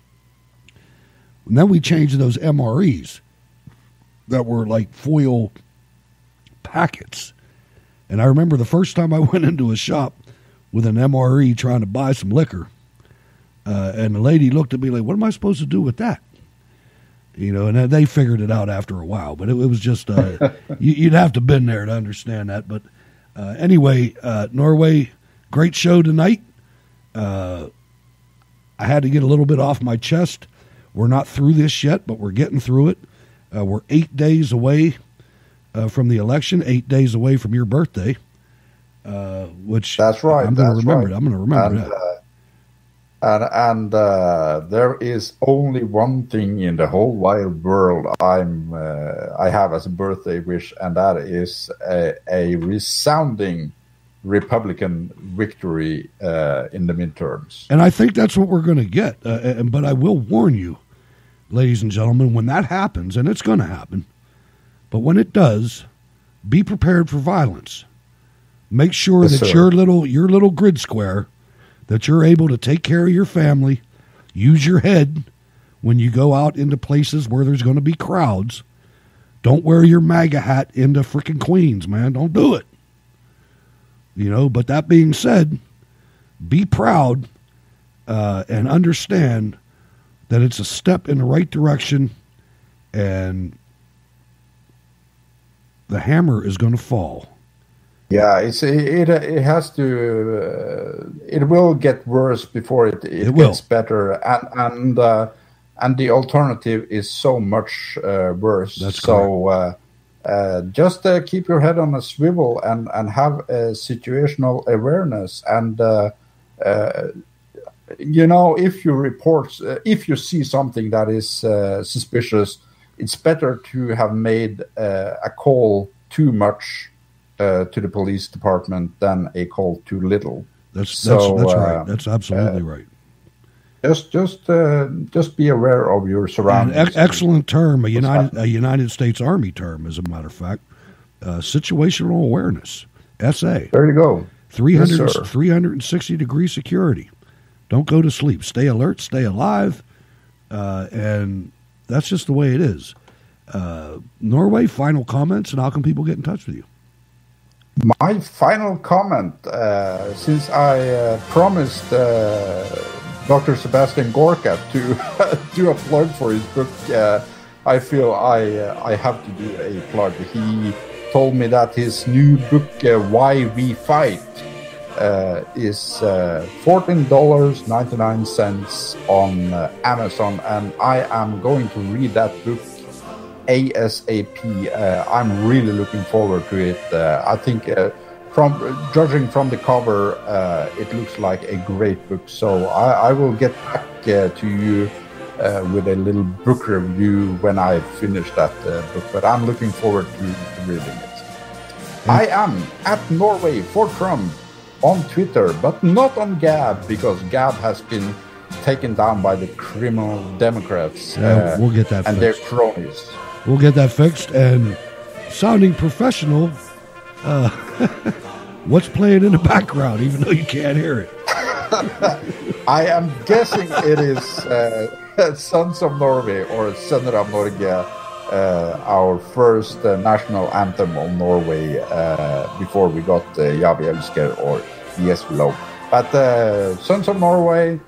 [SPEAKER 1] And then we changed those MREs that were like foil packets. And I remember the first time I went into a shop with an MRE trying to buy some liquor, and the lady looked at me like, what am I supposed to do with that? And they figured it out after a while, but it was just, you'd have to have been there to understand that. But anyway, Norway, great show tonight. I had to get a little bit off my chest. We're not through this yet, but we're getting through it. We're 8 days away from the election, 8 days away from your birthday, which
[SPEAKER 2] that's right.
[SPEAKER 1] I'm going to remember. Right. I'm going to remember that.
[SPEAKER 2] And there is only one thing in the whole wide world I have as a birthday wish, and that is a resounding Republican victory in the midterms.
[SPEAKER 1] And I think that's what we're going to get. But I will warn you, ladies and gentlemen, when that happens, and it's going to happen, but when it does, be prepared for violence. Make sure that your little grid square, that you're able to take care of your family, use your head when you go out into places where there's going to be crowds. Don't wear your MAGA hat into freaking Queens, man. Don't do it. But that being said, be proud and understand that it's a step in the right direction, and the hammer is going to fall.
[SPEAKER 2] Yeah, it has to. It will get worse before it gets better, and the alternative is so much worse.
[SPEAKER 1] That's
[SPEAKER 2] so just keep your head on a swivel and have a situational awareness. And if you see something that is suspicious, it's better to have made a call too much to the police department than a call too little.
[SPEAKER 1] That's right. That's absolutely right.
[SPEAKER 2] Just be aware of your surroundings.
[SPEAKER 1] Excellent term, a United States Army term, as a matter of fact. Situational awareness, SA.
[SPEAKER 2] There you go.
[SPEAKER 1] 360-degree security. Don't go to sleep. Stay alert. Stay alive. And that's just the way it is. Norway, final comments, and how can people get in touch with you?
[SPEAKER 2] My final comment, since I promised Dr. Sebastian Gorka to do a plug for his book, I feel I have to do a plug. He told me that his new book, Why We Fight, is $14.99 on Amazon, and I am going to read that book ASAP. I'm really looking forward to it. I think from judging from the cover, it looks like a great book. So I will get back to you with a little book review when I finish that book. But I'm looking forward to reading it. I am at Norway for Trump on Twitter, but not on Gab, because Gab has been taken down by the criminal Democrats.
[SPEAKER 1] We'll get that
[SPEAKER 2] and
[SPEAKER 1] fixed.
[SPEAKER 2] Their cronies.
[SPEAKER 1] We'll get that fixed. And sounding professional, what's playing in the background, even though you can't hear it?
[SPEAKER 2] I am guessing it is Sons of Norway, or Sønner av Norge, our first national anthem of Norway before we got Ja, vi elsker or Yes, we love. But Sons of Norway,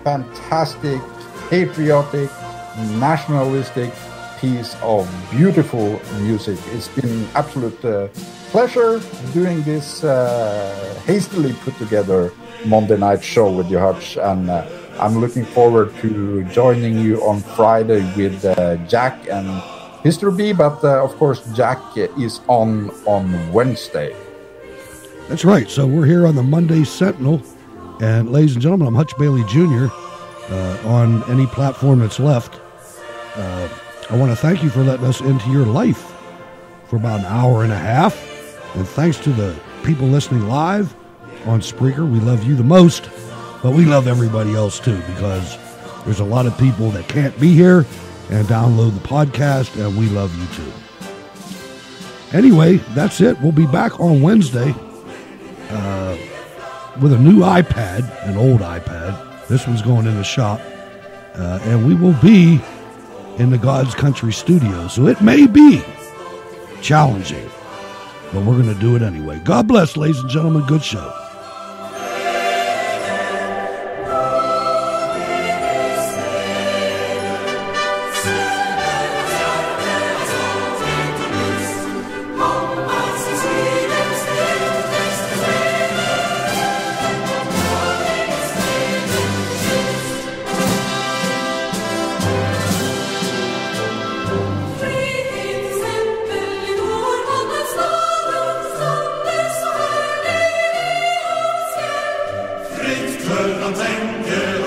[SPEAKER 2] fantastic, patriotic, nationalistic piece of beautiful music. It's been an absolute pleasure doing this hastily put together Monday night show with you, Hutch, and I'm looking forward to joining you on Friday with Jack and History B, but of course Jack is on Wednesday.
[SPEAKER 1] That's right. So we're here on the Monday Sentinel, and ladies and gentlemen, I'm Hutch Bailey Jr. On any platform that's left. I want to thank you for letting us into your life for about an hour and a half, and thanks to the people listening live on Spreaker. We love you the most, but we love everybody else too, because there's a lot of people that can't be here, and download the podcast, and we love you too. Anyway, that's it. We'll be back on Wednesday with a new iPad, an old iPad. This one's going in the shop. And we will be in the God's Country studio. So it may be challenging, but we're going to do it anyway. God bless, ladies and gentlemen. Good show.
[SPEAKER 17] Fritt, kör och tänker